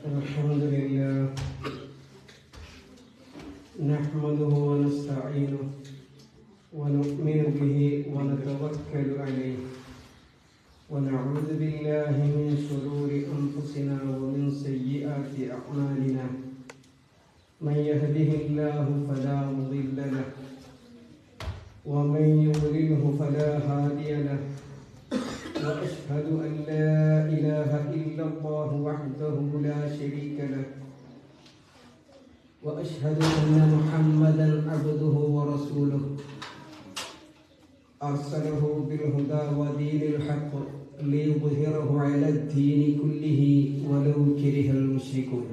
الحمد لله نحمده ونستعينه ونؤمن به ونتوكل عليه ونعوذ بالله من شرور أنفسنا ومن سيئات أعمالنا من يهده الله فلا مضل له ومن يضلله فلا هادي له وأشهد أن لا إله إلا الله وحده لا شريك له وأشهد أن محمدا عبده ورسوله أرسله بالهدى ودين الحق ليظهره على الدين كله ولو كره المشركون.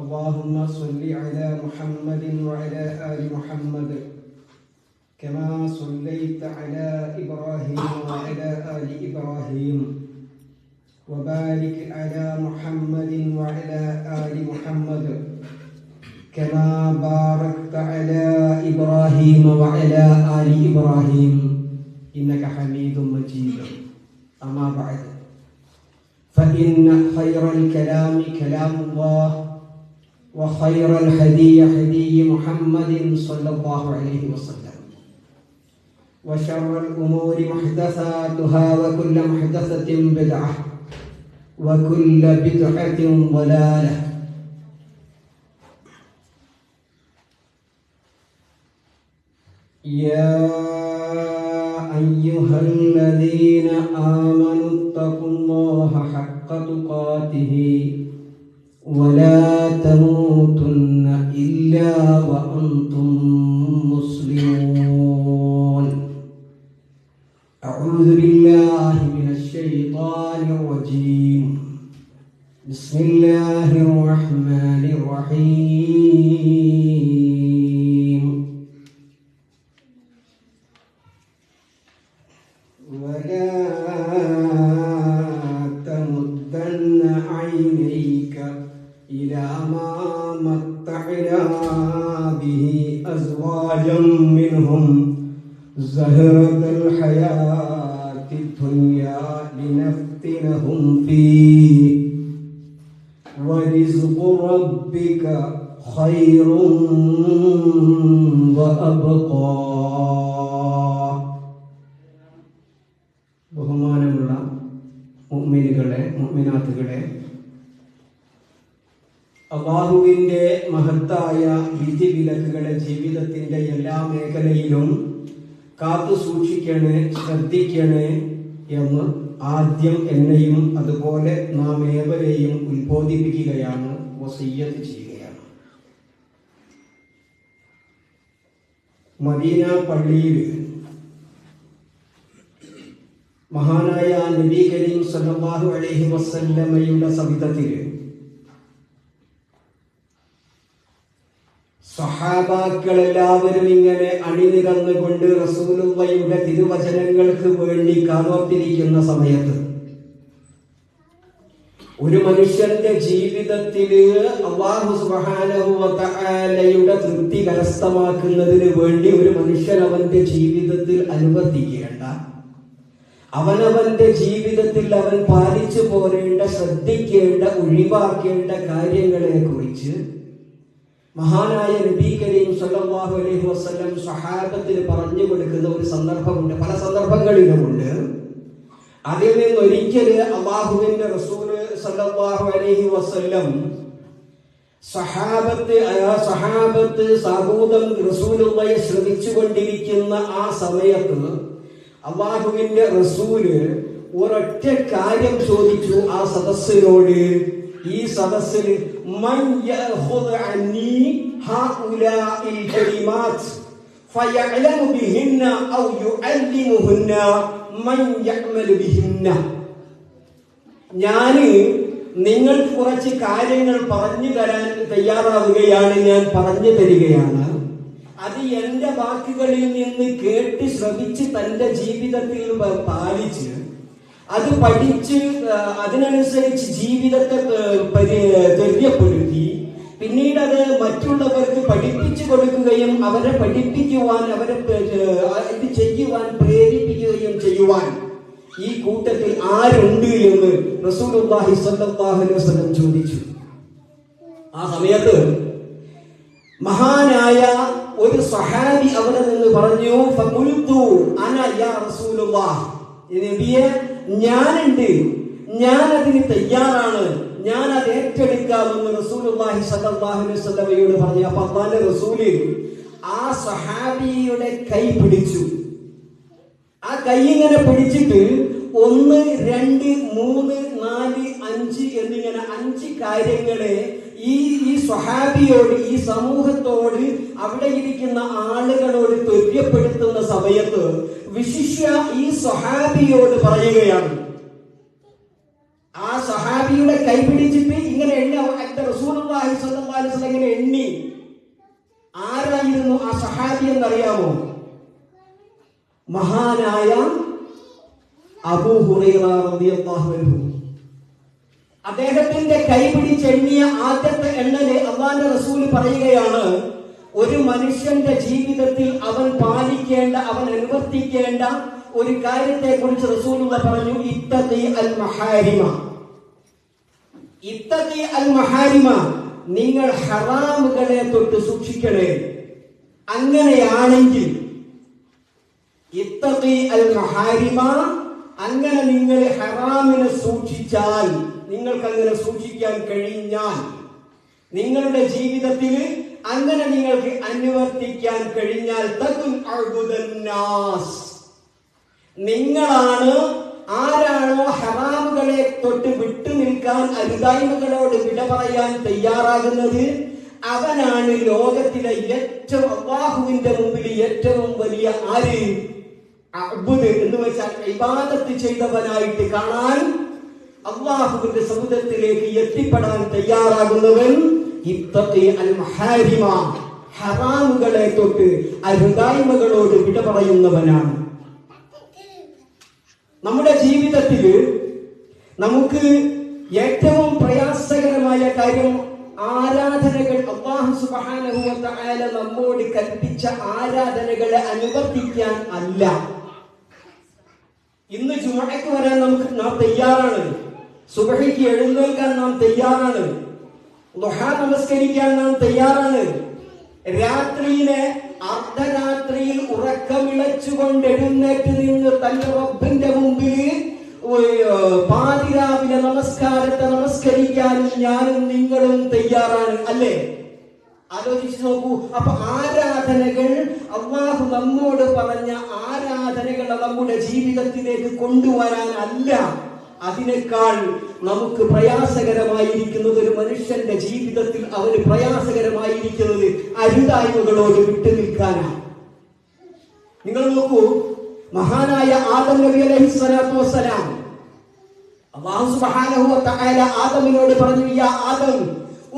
اللهم صل على محمد وعلى آل محمد كما صليت على إبراهيم وعلى آل إبراهيم وبارك على محمد وعلى آل محمد كما باركت على إبراهيم وعلى آل إبراهيم إنك حميد مجيد. أما بعد فإن خير الكلام كلام الله وخير الهدي هدي محمد صلى الله عليه وسلم وشر الأمور محدثاتها وكل محدثة بدعة وكل بدعة ضلالة. يا أيها الذين آمنوا اتقوا الله حق تقاته ولا تموتن إلا وأنتم مسلمون. أعوذ بالله من الشيطان الرجيم. بسم الله الرحمن الرحيم. ولا تمدن عينيك إلى ما متعنا به أزواجا منهم زهرة الحياة الدنيا لنفتنهم فيه ورزق ربك خير وأبقى. ബഹുമാനമുള്ള മുഅ്മിനുകളെ മുഅ്മിനാത്തുകളെ, അല്ലാഹുവിന്റെ മഹത്തായ വിധിവിലക്കുകളെ ജീവിതത്തിന്റെ എല്ലാ മേഖലയിലും കാത്തു സൂക്ഷിക്കണേ, ശ്രദ്ധിക്കണേ എന്ന് ആദ്യം എന്നെയും അതുപോലെ നാം ഏവരെയും ഉത്ബോധിപ്പിക്കുകയാണ്, വസിയ്യത്ത് ചെയ്യുകയാണ്. മദീന പള്ളിയിൽ മഹാനായ നബി കരീം സല്ലല്ലാഹു അലൈഹി വസല്ലമയുടെ സവിധത്തിൽ സഹാബാക്കളെല്ലാവരും ഇങ്ങനെ അണിനിരന്നുകൊണ്ട് റസൂലുള്ളാഹിയുടെ തിരുവചനങ്ങൾക്ക് വേണ്ടി കാതോർത്തിരിക്കുന്ന സമയത്ത് ഒരു മനുഷ്യന്റെ ജീവിതത്തില് അല്ലാഹു സുബ്ഹാനഹു വ തആലയുടെ തൃപ്തി കരസ്ഥമാക്കുന്നതിന് വേണ്ടി ഒരു മനുഷ്യൻ അവന്റെ ജീവിതത്തിൽ അനുവർത്തിക്കേണ്ട, അവനവന്റെ ജീവിതത്തിൽ അവൻ പാലിച്ചു പോരേണ്ട, ശ്രദ്ധിക്കേണ്ട, ഒഴിവാക്കേണ്ട കാര്യങ്ങളെ കുറിച്ച് മഹാനായ നബി കരീം സല്ലല്ലാഹു അലൈഹി വസല്ലം സ്വഹാബത്തിന് പറഞ്ഞു കൊടുക്കുന്ന ഒരു സന്ദർഭമുണ്ട്, പല സന്ദർഭങ്ങളിലുമുണ്ട്. അതിൽ നിന്നൊരിക്കല് അല്ലാഹുവിന്റെ റസൂല് സല്ലല്ലാഹു അലൈഹി വസല്ലം സഹാബത്ത് സാഗൂതം റസൂലുള്ളാഹിയെ ശ്രമിച്ചുകൊണ്ടിരിക്കുന്ന ആ സമയത്ത് അല്ലാഹുവിന്റെ റസൂല് ഒരൊറ്റ കാര്യം ചോദിച്ചു ആ സദസ്സിനോട്. ഈ സദസ്സിൽ മൻ യഖുദ് അന്നി ഹഉലാഇൽ കലിമാത്ത് ഫയഅലമു ബിഹിന്ന ഔ യുഅല്ലിമുഹുന്ന മൻ യഅമലു ബിഹിന്ന. ഞാൻ നിങ്ങൾക്ക് കുറച്ച് കാര്യങ്ങൾ പറഞ്ഞു തരാൻ തയ്യാറാവുകയാണ്, ഞാൻ പറഞ്ഞു തരികയാണ്. അത് എന്റെ വാക്കുകളിൽ നിന്ന് കേട്ട് ശ്രമിച്ച് തന്റെ ജീവിതത്തിൽ പാലിച്ച് അത് പഠിച്ച് അതിനനുസരിച്ച് ജീവിതത്തെ തെര്യപ്പെടുത്തി പിന്നീട് അത് മറ്റുള്ളവർക്ക് പഠിപ്പിച്ചു കൊടുക്കുകയും അവരെ പഠിപ്പിക്കുവാൻ, അവരെ ഇത് ചെയ്യുവാൻ പ്രേരിപ്പിക്കുകയും ചെയ്യുവാൻ ഈ കൂട്ടത്തിൽ ആരുണ്ട് എന്ന് റസൂലുള്ളാഹി സ്വല്ലല്ലാഹു അലൈഹി വസല്ലം ചോദിച്ചു. ആ സമയത്ത് മഹാനായ ഒരു സ്വഹാബി അവിടെ നിന്ന് പറഞ്ഞു, ഫഖുൽതു അന യാ റസൂലുള്ളാഹ്, നബിയെ ഞാനുണ്ട്, ഞാൻ അതിന് തയ്യാറാണ്, ഞാൻ അത് ഏറ്റെടുക്കാമെന്ന് റസൂലുള്ളാഹി സ്വല്ലല്ലാഹു അലൈഹി വസല്ലമയോട് പറഞ്ഞു. അപ്പൊ അല്ലാഹുവിന്റെ റസൂല് ആ സ്വഹാബിയുടെ കൈ പിടിച്ചു. ആ കൈ ഇങ്ങനെ പിടിച്ചിട്ട് 1, 2, 3, 4, 5 എന്നിങ്ങനെ 5 കാര്യങ്ങളെ ഈ സ്വഹാബിയോട്, ഈ സമൂഹത്തോട്, അവിടെ ഇരിക്കുന്ന ആളുകളോട് തെര്യപ്പെടുത്തുന്ന സമയത്ത് വിശിഷ്യ ഈ സ്വഹാബിയോട് പറയുകയാണ്. ആ സ്വഹാബിയുടെ കൈ പിടിച്ചിട്ട് ഇങ്ങനെ എണ്ണി റസൂലുള്ളാഹി സ്വല്ലല്ലാഹു അലൈഹി വസല്ലം ഇങ്ങനെ എണ്ണി. ആരായിരുന്നു ആ സ്വഹാബി എന്നറിയാമോ? മഹാനായ അബൂ ഹുറൈറ റളിയല്ലാഹു അൻഹു. അദ്ദേഹത്തിന്റെ കൈ പിടിച്ചെണ്ണിയ ആദ്യത്തെ എണ്ണല് അല്ലാഹുവിന്റെ റസൂൽ പറയുകയാണ്, ഒരു മനുഷ്യന്റെ ജീവിതത്തിൽ അവൻ പാലിക്കേണ്ട, അവൻ അനുവർത്തിക്കേണ്ട ഒരു കാര്യത്തെ കുറിച്ച് റസൂലുള്ള പറഞ്ഞു, ഇത്തഖി അൽ മഹാരിമ. ഇത്തഖി അൽ മഹാരിമ, നിങ്ങൾ ഹറാമുകളെ തൊട്ട് സൂക്ഷിക്കണേ. അങ്ങനെയാണെങ്കിൽ ഇത്തഖി അൽ മഹാരിമ, അങ്ങനെ നിങ്ങൾ ഹറാമിനെ സൂക്ഷിച്ചാൽ, നിങ്ങൾക്ക് അങ്ങനെ സൂക്ഷിക്കാൻ കഴിഞ്ഞാൽ, നിങ്ങളുടെ ജീവിതത്തിൽ അങ്ങനെ നിങ്ങൾക്ക് അനുവർത്തിക്കാൻ കഴിഞ്ഞാൽ, തകുൻ അഅ്ബുദന്നാസ്, നിങ്ങളാണ് ആരാണോ ഹറാമുകളെ തൊട്ട് വിട്ടു നിൽക്കാൻ, അരുതായ്മകളോട് വിട പറയാൻ തയ്യാറാകുന്നത്, അവനാണ് ലോകത്തിലെ ഏറ്റവും, അല്ലാഹുവിന്റെ മുമ്പിൽ ഏറ്റവും വലിയ ആര്? അഅ്ബുദ് എന്ന് വെച്ചാൽ ഇബാദത്ത് ചെയ്തവനായിട്ട് കാണാൻ, അല്ലാഹുവിന്റെ സമുദ്രത്തിലേക്ക് എത്തിപ്പെടാൻ തയ്യാറാകുന്നവൻ. ഇത്തഖി അൽ മഹാരിമ, ഹറാമുകളെ തൊട്ട് അരുതായ്മകളോട് വിട പറയുന്നവനാണ്. നമ്മുടെ ജീവിതത്തിൽ നമുക്ക് ഏറ്റവും പ്രയാസകരമായ കാര്യം ആരാധനകൾ, അല്ലാഹു സുബ്ഹാനഹു വ തആല നമ്മോട് കൽപ്പിച്ച ആരാധനകളെ അനുവർത്തിക്കാൻ അല്ല. ഇന്ന് ജുമുഅക്ക് വരാൻ നാം തയ്യാറാണ്, സുബ്ഹിക്ക് എഴുന്നേൽക്കാൻ നാം തയ്യാറാണ്, ദുഹാ നമസ്കരിക്കാൻ നാം തയ്യാറാണ്, രാത്രിയിലെ അർദ്ധരാത്രിയിൽ ഉറക്കമിളച്ചുകൊണ്ട് എഴുന്നേറ്റ് നിന്ന് തന്റെ റബ്ബിന്റെ മുമ്പിൽ പാതിരാവിലെ നമസ്കാരത്തെ നമസ്കരിക്കാനും ഞാനും നിങ്ങളും തയ്യാറാണ്, അല്ലേ? ആലോചിച്ച് നോക്കൂ. അപ്പൊ ആരാധനകൾ, അല്ലാഹു നമ്മോട് പറഞ്ഞ ആരാധനകളെ നമ്മുടെ ജീവിതത്തിലേക്ക് കൊണ്ടുവരാൻ അല്ല, അതിനേക്കാൾ നമുക്ക് പ്രയാസകരമായിരിക്കുന്നത്, ഒരു മനുഷ്യന്റെ ജീവിതത്തിൽ അവന് പ്രയാസകരമായിരിക്കുന്നത് അരുതായ്മകളോട് വിട്ടു നിൽക്കാനാണ്. നിങ്ങൾ നോക്കൂ, മഹാനായ ആദം നബി അലൈഹിസ്സലാത്തു വസ്സലാം, അല്ലാഹു സുബ്ഹാനഹു വ തആല ആദമിനോട് പറഞ്ഞു, യാ ആദം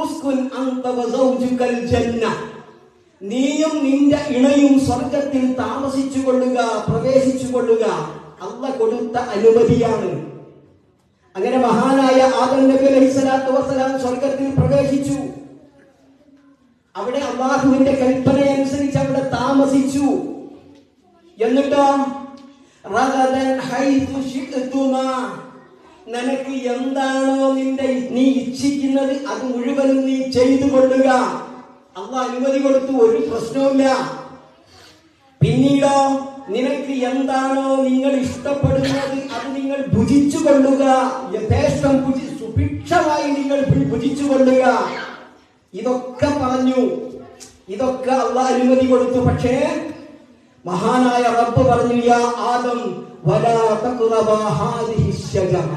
ഉസ്കുൻ അൻത വ സൗജുകൽ ജന്ന, നീയും നിന്റെ ഇണയും സ്വർഗ്ഗത്തിൽ താമസിച്ചു കൊള്ളുക, പ്രവേശിച്ചു കൊള്ളുക. അല്ലാഹു കൊടുത്ത അനുമതിയാണ്. അങ്ങനെ മഹാനായ ആദം നബി അലൈഹിസ്സലാത്തു വസ്സലാം സ്വർഗ്ഗത്തിൽ പ്രവേശിച്ചു. അവിടെ അല്ലാഹുവിന്റെ കൽപ്പനയനുസരിച്ച് അവിടെ താമസിച്ചു. എന്നിട്ടോ റഗദൻ ഹൈതു ശിഅ്തുമാ, നിനക്ക് എന്താണോ നീ ഇച്ഛിക്കുന്നത് അത് മുഴുവനും നീ ചെയ്തു കൊള്ളുക. അല്ലാഹു അനുമതി കൊടുത്തു, ഒരു പ്രശ്നവുമില്ല. പിന്നീടോ നിനക്ക് എന്താണോ നിങ്ങൾ ഇഷ്ടപ്പെടുന്നത് അത് നിങ്ങൾ ഭുജിച്ചു കൊള്ളുക, യഥേഷ്ടം സുഭിക്ഷമായി നിങ്ങൾ ഭുജിച്ചു കൊള്ളുക. ഇതൊക്കെ പറഞ്ഞു, ഇതൊക്കെ അല്ലാഹു അനുമതി കൊടുത്തു. പക്ഷേ മഹാനായ റബ്ബ് പറഞ്ഞു, യാ ആദം വലാ തഖ്റബാ ഹാദിഹി ശജറ,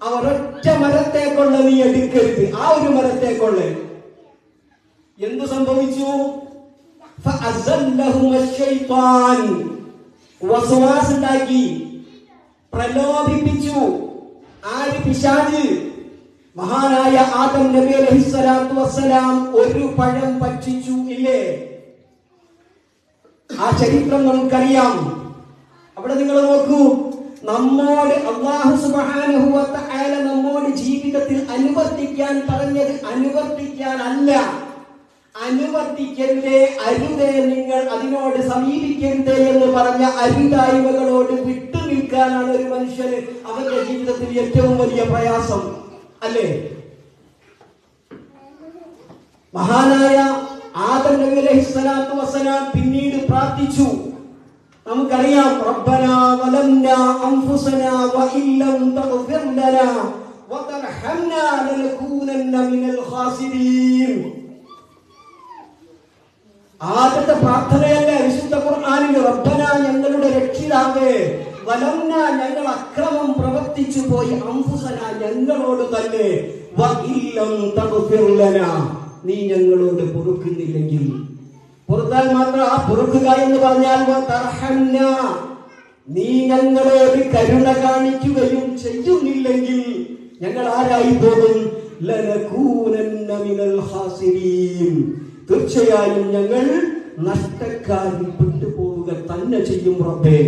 ആ ഒരൊറ്റ മരത്തെക്കൊള്ള നീ എടുക്കരുത്, ആ ഒരു മരത്തെക്കൊള്ള. എന്തു സംഭവിച്ചു? വസ്വാസുണ്ടാക്കി, പ്രലോഭിപ്പിച്ചു. ആര്? പിശാച്. മഹാനായ ആദം നബി അലൈഹിസ്സലാത്തു വസ്സലാം ഒരു പഴം ഭക്ഷിച്ചു, ഇല്ലേ? ആ ചരിത്രം നമുക്കറിയാം. അവിടെ നിങ്ങൾ നോക്കൂ, നമ്മോട് അല്ലാഹു സുബ്ഹാനഹു വ തആല നമ്മോട് ജീവിതത്തിൽ അനുവർത്തിക്കാൻ പറഞ്ഞത് അനുവർത്തിക്കാൻ അല്ല, അനുവർത്തിക്കരുതേ, അരുതേ, നിങ്ങൾ അതിനോട് സമീപിക്കരുതേ എന്ന് പറഞ്ഞ അരുതായ്മകളോട് വിട്ടുനിൽക്കാൻ നിൽക്കാനാണ് ഒരു മനുഷ്യന് അവന്റെ ജീവിതത്തിൽ ഏറ്റവും വലിയ പ്രയാസം, അല്ലേ? മഹാനായ ആദം നബി അലൈഹിസ്സലാത്തു വസ്സലാം പിന്നീട് പ്രാർത്ഥിച്ചു. നമുക്കറിയാം, റബ്ബനാ വലംനാ അൻഫുസനാ വഇല്ലം തഗ്ഫിർ ലനാ വതർഹംനാ ലനകൂനന്ന മിനൽ ഖാസിരീൻ. ആദ്യത്തെ പ്രാർത്ഥനയല്ലേ വിശുദ്ധ ഖുർആനിൽ? റബ്ബന, ഞങ്ങളുടെ രക്ഷിതാവേ, വലംന, ഞങ്ങൾ അക്രമം പ്രവർത്തിച്ചു പോയി, അൻഫുസന, ഞങ്ങളോട് തന്നെ, വഇല്ലം തഗ്ഫിർ ലനാ, നീ ഞങ്ങളോട് പൊറുക്കുന്നില്ലെങ്കിൽ. പൊറുത്താൽ മാത്രം ആ പൊറുക്കുക എന്ന് പറഞ്ഞാൽ വതർഹംന, നീ ഞങ്ങളോട് കരുണ കാണിക്കുകയും ചെയ്യുന്നില്ലെങ്കിൽ ഞങ്ങൾ ആരായി പോകും? ലനകൂനന്ന മിനൽ ഖാസിരീൻ, തീർച്ചയായും ഞങ്ങൾ നഷ്ടക്കാരിൽ പെട്ടുപോവുക തന്നെ ചെയ്യും റബ്ബേ.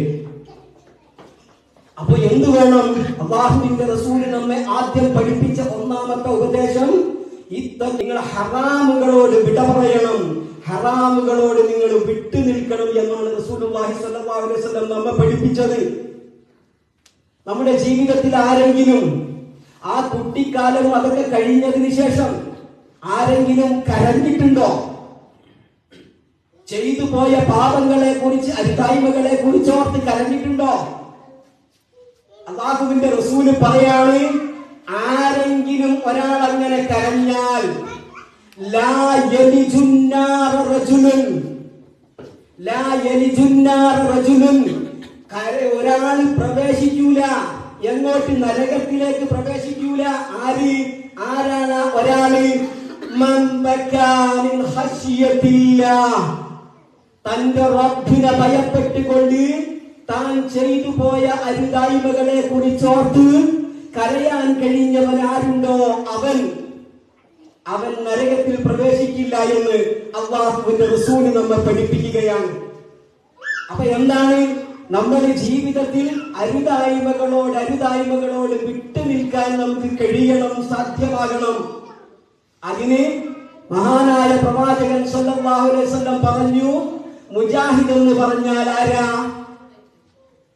അപ്പൊ എന്ത് വേണം? അല്ലാഹുവിന്റെ റസൂൽ നമ്മെ ആദ്യം പഠിപ്പിച്ച ഒന്നാമത്തെ ഉപദേശം, നിങ്ങൾ ഹറാമുകളോട് വിട പറയണം, ഹറാമുകളോട് നിങ്ങൾ വിട്ടു നിൽക്കണം എന്നാണ് റസൂലുള്ളാഹി സ്വല്ലല്ലാഹു അലൈഹി വസല്ലം നമ്മെ പഠിപ്പിച്ചത്. നമ്മുടെ ജീവിതത്തിൽ ആരെങ്കിലും ആ കുട്ടിക്കാലം അതൊക്കെ കഴിഞ്ഞതിന് ശേഷം ആരെങ്കിലും കരഞ്ഞിട്ടുണ്ടോ? ചെയ്തു പോയ പാപങ്ങളെ കുറിച്ച്, അരുതായ്മകളെ കുറിച്ച് ഓർത്ത് കരഞ്ഞിട്ടുണ്ടോ? അല്ലാഹുവിന്റെ റസൂല് പറയാണ്, ആരെങ്കിലും ഒരാൾ അങ്ങനെ കരഞ്ഞാൽ ലാ യലിജുന്നാർ റജുലുൻ, ലാ യലിജുന്നാർ റജുലുൻ, ഒരാൾ പ്രവേശിക്കൂല. എങ്ങോട്ട്? നരകത്തിലേക്ക് പ്രവേശിക്കൂല. ആരാണ് ഒരാള്? മൻ ബകാ മിൻ ഖശിയത്തില്ലാഹ്, തന്റെ റബ്ബിനെ ഭയപ്പെട്ടുകൊണ്ട് താൻ ചെയ്തു പോയ അരുതായ്മകളെ കുറിച്ചോർത്ത് കരയാൻ കഴിഞ്ഞവൻ ആരുണ്ടോ അവൻ നരകത്തിൽ പ്രവേശിക്കില്ല എന്ന് അല്ലാഹുവിന്റെ റസൂൽ നമ്മെ പഠിപ്പിക്കുകയാണ്. അപ്പൊ എന്താണ്? നമ്മുടെ ജീവിതത്തിൽ അരുതായ്മകളോട് വിട്ടു നിൽക്കാൻ നമുക്ക് കഴിയണം, സാധ്യമാകണം. അതിന് മഹാനായ പ്രവാചകൻ സല്ലല്ലാഹു അലൈഹി വസല്ലം പറഞ്ഞു, മുജാഹിദ് എന്ന് പറഞ്ഞാൽ ആരാ?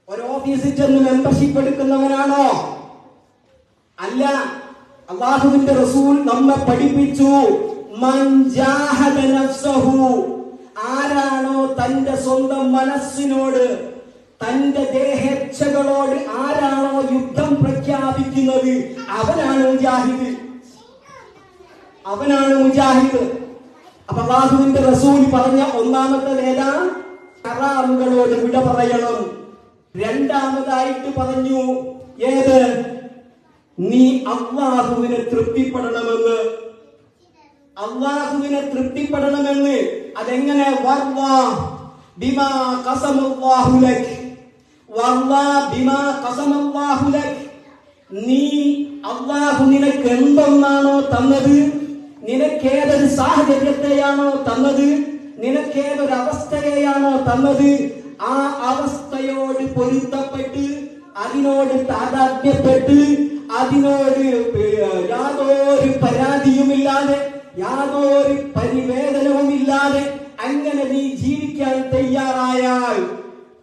ഒരു ഓഫീസിൽ ചെന്ന് മെമ്പർഷിപ്പ് എടുക്കുന്നവനാണോ? അല്ല. അല്ലാഹുവിന്റെ റസൂൽ നമ്മെ പഠിപ്പിച്ചു, മൻ ജാഹദ നഫ്സഹു, ആരാണോ തന്റെ സ്വന്തം മനസ്സിനോട്, തന്റെ ദേഹേച്ഛകളോട് ആരാണോ യുദ്ധം പ്രഖ്യാപിക്കുന്നത്, അവനാണ് മുജാഹിദ്, അവനാണ് മുജാഹിദ്. അപ്പൊ അല്ലാഹുവിന്റെ റസൂൽ പറഞ്ഞ ഒന്നാമത്തെ നേതാ ഹറാമുകളോട് വിട പറയണം. രണ്ടാമതായിട്ട് പറഞ്ഞു, ഏത്? നീ അല്ലാഹുവിനെ തൃപ്തിപ്പെടണമെന്ന്. അല്ലാഹുവിനെ തൃപ്തിപ്പെടണമെന്ന്. അതെങ്ങനെ? വർവാ ബിമാ ഖസമല്ലാഹു ലക്, വർവാ ബിമാ ഖസമല്ലാഹു ലക്, നീ അല്ലാഹു നിനക്ക് എന്തൊന്നാണോ തന്നത്, നിനക്കേതൊരു സാഹചര്യത്തെയാണോ തന്നത്, നിനക്കേതൊരു അവസ്ഥയെയാണോ തന്നത്, ആ അവസ്ഥയോട് പൊരുത്തപ്പെട്ട്, അതിനോട് താതാത്മ്യപ്പെട്ട്, അതിനോട് യാതൊരു പരാതിയുമില്ലാതെ, യാതൊരു പരിവേദനവുമില്ലാതെ അങ്ങനെ നീ ജീവിക്കാൻ തയ്യാറായാൽ,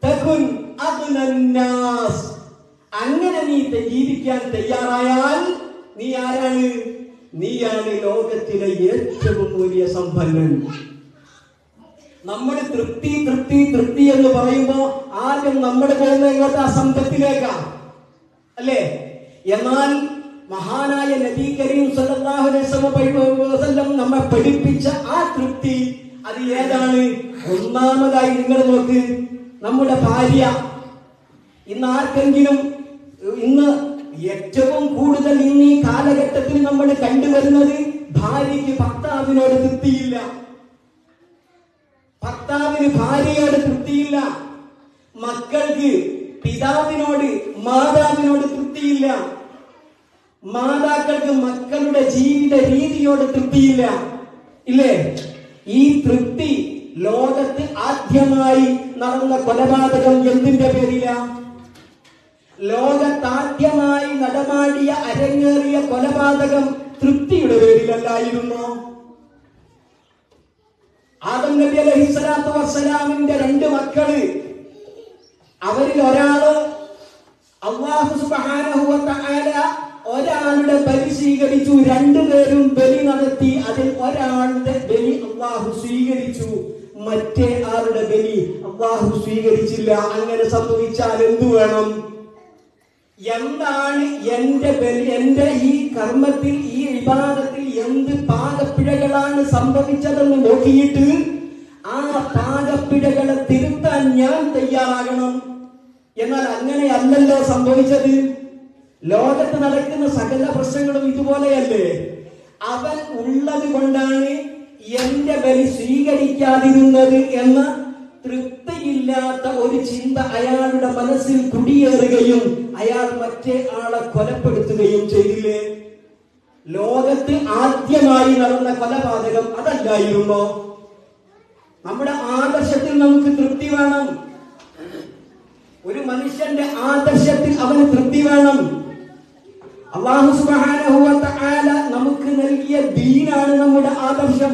തകുൻ അഗ്നന്നാസ്, അങ്ങനെ നീ ജീവിക്കാൻ തയ്യാറായാൽ നീ ആരാണ്? നീയാണ് ലോകത്തിലെ ഏറ്റവും വലിയ സമ്പന്നൻ. നമ്മൾ തൃപ്തി തൃപ്തി തൃപ്തി എന്ന് പറയുമ്പോ ആദ്യം നമ്മൾ പോകുന്ന ഇങ്ങോട്ട് ആ സമ്പത്തിലേക്കാ, അല്ലേ? എന്നാൽ മഹാനായ നബി കരീം സല്ലല്ലാഹു അലൈഹി വസല്ലം നമ്മെ പഠിപ്പിച്ച ആ തൃപ്തി അത് ഏതാണ്? ഒന്നാമതായി നിങ്ങൾ നോക്ക്, നമ്മുടെ ഭാര്യ. ഇന്ന് ആർക്കെങ്കിലും, ഇന്ന് ഏറ്റവും കൂടുതൽ ഇന്ന് ഈ കാലഘട്ടത്തിൽ നമ്മൾ കണ്ടുവരുന്നത്, ഭാര്യയ്ക്ക് ഭർത്താവിനോട് തൃപ്തിയില്ല, ഭർത്താവിന് ഭാര്യയോട് തൃപ്തിയില്ല, മക്കൾക്ക് പിതാവിനോട് മാതാവിനോട് തൃപ്തിയില്ല, മാതാക്കൾക്ക് മക്കളുടെ ജീവിത രീതിയോട് തൃപ്തിയില്ല, ഇല്ലേ? ഈ തൃപ്തി, ലോകത്ത് ആദ്യമായി നടന്ന കൊലപാതകം എന്തിന്റെ പേരിലാ? ലോകത്താദ്യമായി നടമാടിയ അരങ്ങേറിയ കൊലപാതകം തൃപ്തിയുടെ പേരിലല്ലായിരുന്നോ? ആദം നബി അലൈഹിസ്സലാത്തു വസ്സലാമിന്റെ 2 മക്കള്, അവരിൽ ഒരാള് അല്ലാഹു സുബ്ഹാനഹു വ തആല ഒരാളുടെ ബലി സ്വീകരിച്ചു, രണ്ടുപേരും ബലി നടത്തി, അതിൽ ഒരാളുടെ ബലി അല്ലാഹു സ്വീകരിച്ചു, മറ്റേ ആളുടെ ബലി അല്ലാഹു സ്വീകരിച്ചില്ല. അങ്ങനെ സംഭവിച്ചാൽ എന്തു വേണം? എന്താണ് എന്റെ ബലി, എന്റെ ഈ കർമ്മത്തിൽ, ഈ ഇബാദത്തിൽ എന്ത് പാകപ്പിഴകളാണ് സംഭവിച്ചതെന്ന് നോക്കിയിട്ട് ആ പാകപ്പിഴകളെ തിരുത്താൻ ഞാൻ തയ്യാറാകണം. എന്നാൽ അങ്ങനെയല്ലല്ലോ സംഭവിച്ചത്. ലോകത്ത് നടക്കുന്ന സകല പ്രശ്നങ്ങളും ഇതുപോലെയല്ലേ? അവൻ ഉള്ളത് കൊണ്ടാണ് എന്റെ ബലി സ്വീകരിക്കാതിരുന്നത് എന്ന തൃപ്തിയില്ലാത്ത ഒരു ചിന്ത അയാളുടെ മനസ്സിൽ കുടിയേറുകയും അയാൾ മറ്റേ ആളെ കൊലപ്പെടുത്തുകയും ചെയ്തില്ലേ? ലോകത്ത് ആദ്യമായി നടന്ന കൊലപാതകം അതല്ലായിരുന്നോ? നമ്മുടെ ആദർശത്തിൽ നമുക്ക് തൃപ്തി വേണം. ഒരു മനുഷ്യന്റെ ആദർശത്തിൽ അവന് തൃപ്തി വേണം. അല്ലാഹു സുബ്ഹാനഹു വ തആല നമുക്ക് നൽകിയ ദീനാണ് നമ്മുടെ ആദർശം.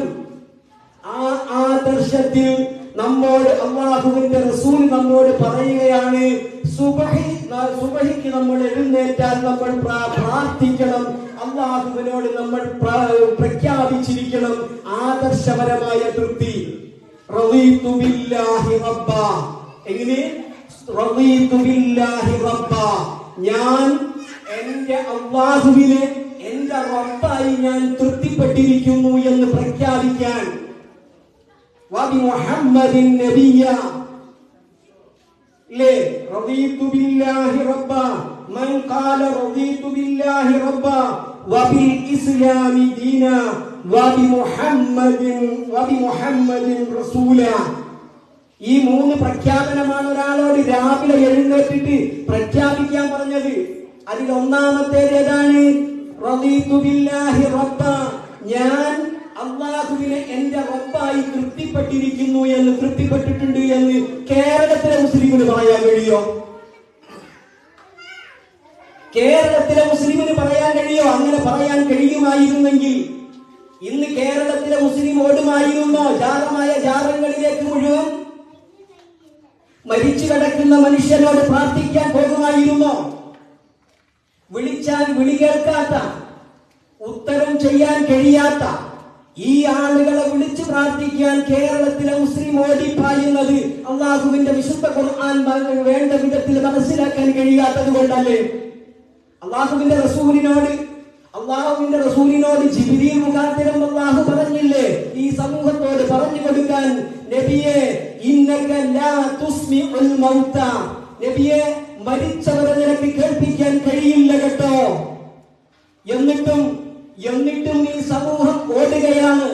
ആ ആദർശത്തിൽ നമ്മോട് അല്ലാഹുവിന്റെ റസൂൽ നമ്മോട് പറയുകയാണ്, സുബഹിക്ക് നമ്മൾ എഴുന്നേറ്റാൽ നമ്മൾ പ്രാർത്ഥിക്കണം, അല്ലാഹുവിനോട് നമ്മൾ പ്രഖ്യാപിച്ചിരിക്കണം ആദർശപരമായ തൃപ്തി. റളീതു ബില്ലാഹി റബ്ബ. എങ്ങനെ? റളീതു ബില്ലാഹി റബ്ബ. ഞാൻ എന്റെ അല്ലാഹുവിനെ എന്റെ റബ്ബായി ഞാൻ തൃപ്തിപ്പെട്ടിരിക്കുന്നു എന്ന് പ്രഖ്യാപിക്കാൻ. വബി മുഹമ്മദിൻ നബിയ. ലേ റളീതു ബില്ലാഹി റബ്ബ. മൻ ഖാല റളീതു ബില്ലാഹി റബ്ബ വബിൽ ഇസ്ലാമി ദീന വബി മുഹമ്മദിൻ റസൂല. ഈ മൂന്ന് പ്രഖ്യാപനമാണ് ഒരാളോട് രാവിലെ എഴുന്നേറ്റിട്ട് പ്രഖ്യാപിക്കാൻ പറഞ്ഞത്. അതിൽ ഒന്നാമത്തേത് ഏതാണ്? റളീതു ബില്ലാഹി റബ്ബ. ഞാൻ അല്ലാഹുവിനെ എന്റെ റബ്ബായി തൃപ്തിപ്പെട്ടിരിക്കുന്നു എന്ന്, തൃപ്തിപ്പെട്ടിട്ടുണ്ട് എന്ന് കേരളത്തിലെ മുസ്ലിമിന് പറയാൻ കഴിയോ? കേരളത്തിലെ മുസ്ലിമിന് പറയാൻ കഴിയോ? അങ്ങനെ പറയാൻ കഴിയുമായിരുന്നെങ്കിൽ ഇന്ന് കേരളത്തിലെ മുസ്ലിം ഓടുമായിരുന്നോ ജാറമായ ജാറങ്ങളിലേക്ക് മുഴുവൻ? മരിച്ചു കിടക്കുന്ന മനുഷ്യനോട് പ്രാർത്ഥിക്കാൻ പോകുമായിരുന്നോ? വിളിച്ചാൽ വിളി കേൾക്കാത്ത, ഉത്തരം ചെയ്യാൻ കഴിയാത്ത ഈ ആളുകളെ വിളിച്ചു പ്രാർത്ഥിക്കാൻ കേരളത്തിലെ മുസ്ലിം ഓടിപ്പായുന്നത് അള്ളാഹുവിന്റെ വിശുദ്ധ ഖുർആൻ വേണ്ട വിധത്തിൽ മനസ്സിലാക്കാൻ കഴിയാത്തത് കൊണ്ടല്ലേ? അള്ളാഹുവിന്റെ റസൂലിനോട് ജിബ്രീൽ മുഖാന്തരം അല്ലാഹു പറഞ്ഞില്ലേ ഈ സമൂഹത്തോട് പറഞ്ഞു കൊടുക്കാൻ, നബിയെ ഇന്നക ലാ തുസ്മിഉൽ മൗത. നബിയെ മരിച്ചവരെ നിനക്ക് കേൾപ്പിക്കാൻ കഴിയില്ല കേട്ടോ. എന്നിട്ടും ഈ സമൂഹം ഓടുകയാണ്.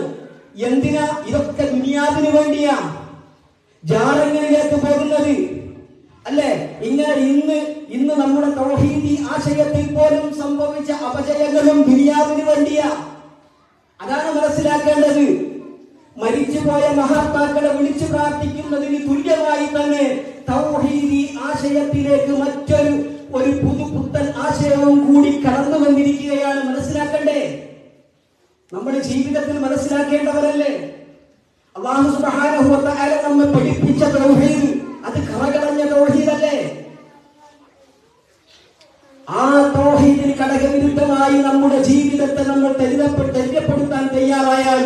എന്തിനാ? ഇതൊക്കെ ദുനിയാവിന് വേണ്ടിയാ ജാറങ്ങളിലേക്ക് പോകുന്നത് അല്ലേ? ഇങ്ങനെ ഇന്ന് നമ്മുടെ തൗഹീദി ആശയത്തിൽ പോലും സംഭവിച്ച അപജയങ്ങളും ദുനിയാവിന് വേണ്ടിയാ. അതാണ് മനസ്സിലാക്കേണ്ടത്. മരിച്ചുപോയ മഹാത്മാക്കളെ വിളിച്ചു പ്രാർത്ഥിക്കുന്നതിന് തുല്യമായി തന്നെ തൗഹീദി ആശയത്തിലേക്ക് മറ്റൊരു പുതുപുത്തൻ ആശയവും കൂടി കടന്നു വന്നിരിക്കുകയാണ്. മനസ്സിലാക്കണ്ടേ? നമ്മുടെ ജീവിതത്തിൽ മനസ്സിലാക്കേണ്ടവരല്ലേ? അല്ലാഹു സുബ്ഹാനഹു വ തആല നമ്മെ പഠിപ്പിച്ച തൗഹീദ് അത് കറകളഞ്ഞ തൗഹീദല്ലേ? ആ തൗഹീദിന് ഘടകവിരുദ്ധമായി നമ്മുടെ ജീവിതത്തെ നമ്മൾ തെരഞ്ഞെടുപ്പെടുത്താൻ തയ്യാറായാൽ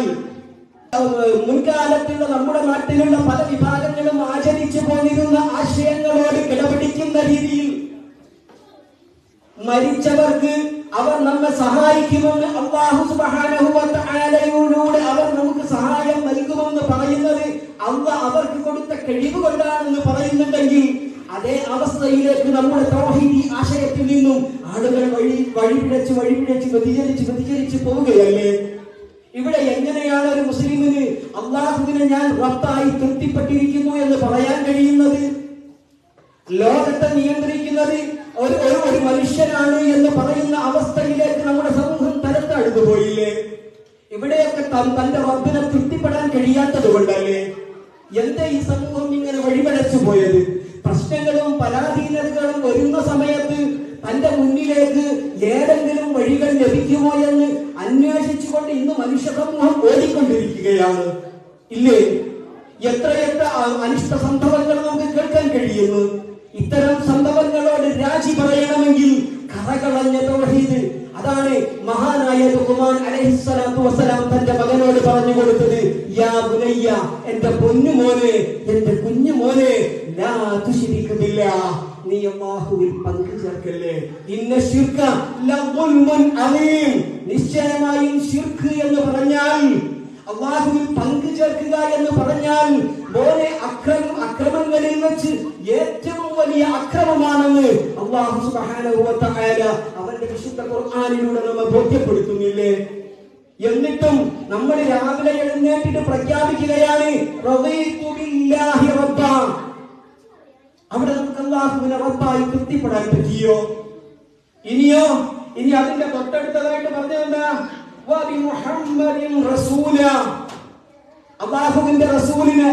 മുൻകാലത്തുള്ള നമ്മുടെ നാട്ടിലുള്ള പല വിഭാഗങ്ങളും ആചരിച്ചു പോന്നിരുന്ന ആശയങ്ങളോട് കിടപിടിക്കുന്ന രീതിയിൽ മരിച്ചവർക്ക് അവർ നമ്മെ സഹായിക്കുമെന്ന് അല്ലാഹു സുബ്ഹാനഹു വ തആലയിലൂടെ അവർ നമുക്ക് സഹായം നൽകുമെന്ന് പറയുന്നത് അല്ലാഹ് അവർക്ക് കൊടുത്ത കഴിവ് കൊണ്ടാണെന്ന് പറയുന്നുണ്ടെങ്കിൽ അതേ അവസ്ഥയിലേക്ക് നമ്മുടെ തൗഹീദി ആശയത്തിൽ നിന്നും ആളുകൾ വഴിപിഴച്ച് വ്യതിചലിച്ച് പോവുകയല്ലേ? ഇവിടെ എങ്ങനെയാണ് ഒരു മുസ്ലിമിന് അല്ലാഹുവിനെ ഞാൻ റബ്ബായി തൃപ്തിപ്പെട്ടിരിക്കുന്നു എന്ന് പറയാൻ കഴിയുന്നത്? ലോകത്തെ നിയന്ത്രിക്കുന്നത് ഒരു മനുഷ്യനാണ് എന്ന് പറയുന്ന അവസ്ഥയിലേക്ക് നമ്മുടെ സമൂഹം തരത്തടുത്തു പോയില്ലേ? ഇവിടെയൊക്കെ തന്റെ റബ്ബിനെ തൃപ്തിപ്പെടാൻ കഴിയാത്തത് കൊണ്ടല്ലേ എന്തേ ഈ സമൂഹം ഇങ്ങനെ വഴിപഴച്ചു പോയത്? പ്രശ്നങ്ങളും പരാധീനതകളും വരുന്ന സമയത്ത് തന്റെ മുന്നിലേക്ക് ഏതെങ്കിലും വഴികൾ ലഭിക്കുമോ എന്ന് അന്വേഷിച്ചുകൊണ്ട് ഇന്ന് മനുഷ്യ സമൂഹം ഓടിക്കൊണ്ടിരിക്കുകയാണ് ഇല്ലേ? എത്രയെത്ര അനിഷ്ട സംഭവങ്ങൾ നമുക്ക് കേൾക്കാൻ കഴിയുന്നു. ഇത്തരം സംഭവങ്ങളോട് രാജി പറയണമെങ്കിൽ കറകളഞ്ഞ തൗഹീദ്. അതാണ് മഹാനായ ലുഖ്മാൻ അലൈഹിസ്സലാത്തു വസ്സലാം തന്റെ മകനോട് പറഞ്ഞു കൊടുത്തത്, യാ ബുനയ്യ, എന്റെ പൊന്നുമോനെ, എന്റെ കുഞ്ഞുമോനെ, ലാ തുശ്രിക് ബില്ലാഹ്, നീ അല്ലാഹുവിൽ പങ്കു ചേർക്കല്ലേ. ഇന്ന ശിർക ലദുൽമുൻ അലീം, നിശ്ചയമായും ശിർക്ക് എന്ന് പറഞ്ഞാൽ, അല്ലാഹുവിൽ പങ്കു ചേർക്കുക എന്ന് പറഞ്ഞാൽ മോനെ അക്രമങ്ങളിൽ വെച്ച് ഏറ്റവും വലിയ അക്രമമാണെന്ന് അല്ലാഹു സുബ്ഹാനഹു വ തആല അവന്റെ വിശുദ്ധ ഖുർആനിലൂടെ നമ്മെ ബോധ്യപ്പെടുത്തുന്നില്ലേ? എന്നിട്ടും നമ്മൾ രാവിലെ എഴുന്നേറ്റിട്ട് പ്രഖ്യാപിക്കുകയാണ് റളീതു ബില്ലാഹി റബ്ബ. അവിടെ നമുക്ക് അല്ലാഹുവിനെ റബ്ബായി തൃപ്തിപ്പെടാൻ പറ്റിയോ? ഇനി അതിന്റെ തൊട്ടടുത്തതായിട്ട് പറഞ്ഞതെന്താ? വബിമുഹമ്മദിൻ റസൂല, അല്ലാഹുവിന്റെ റസൂലിനെ,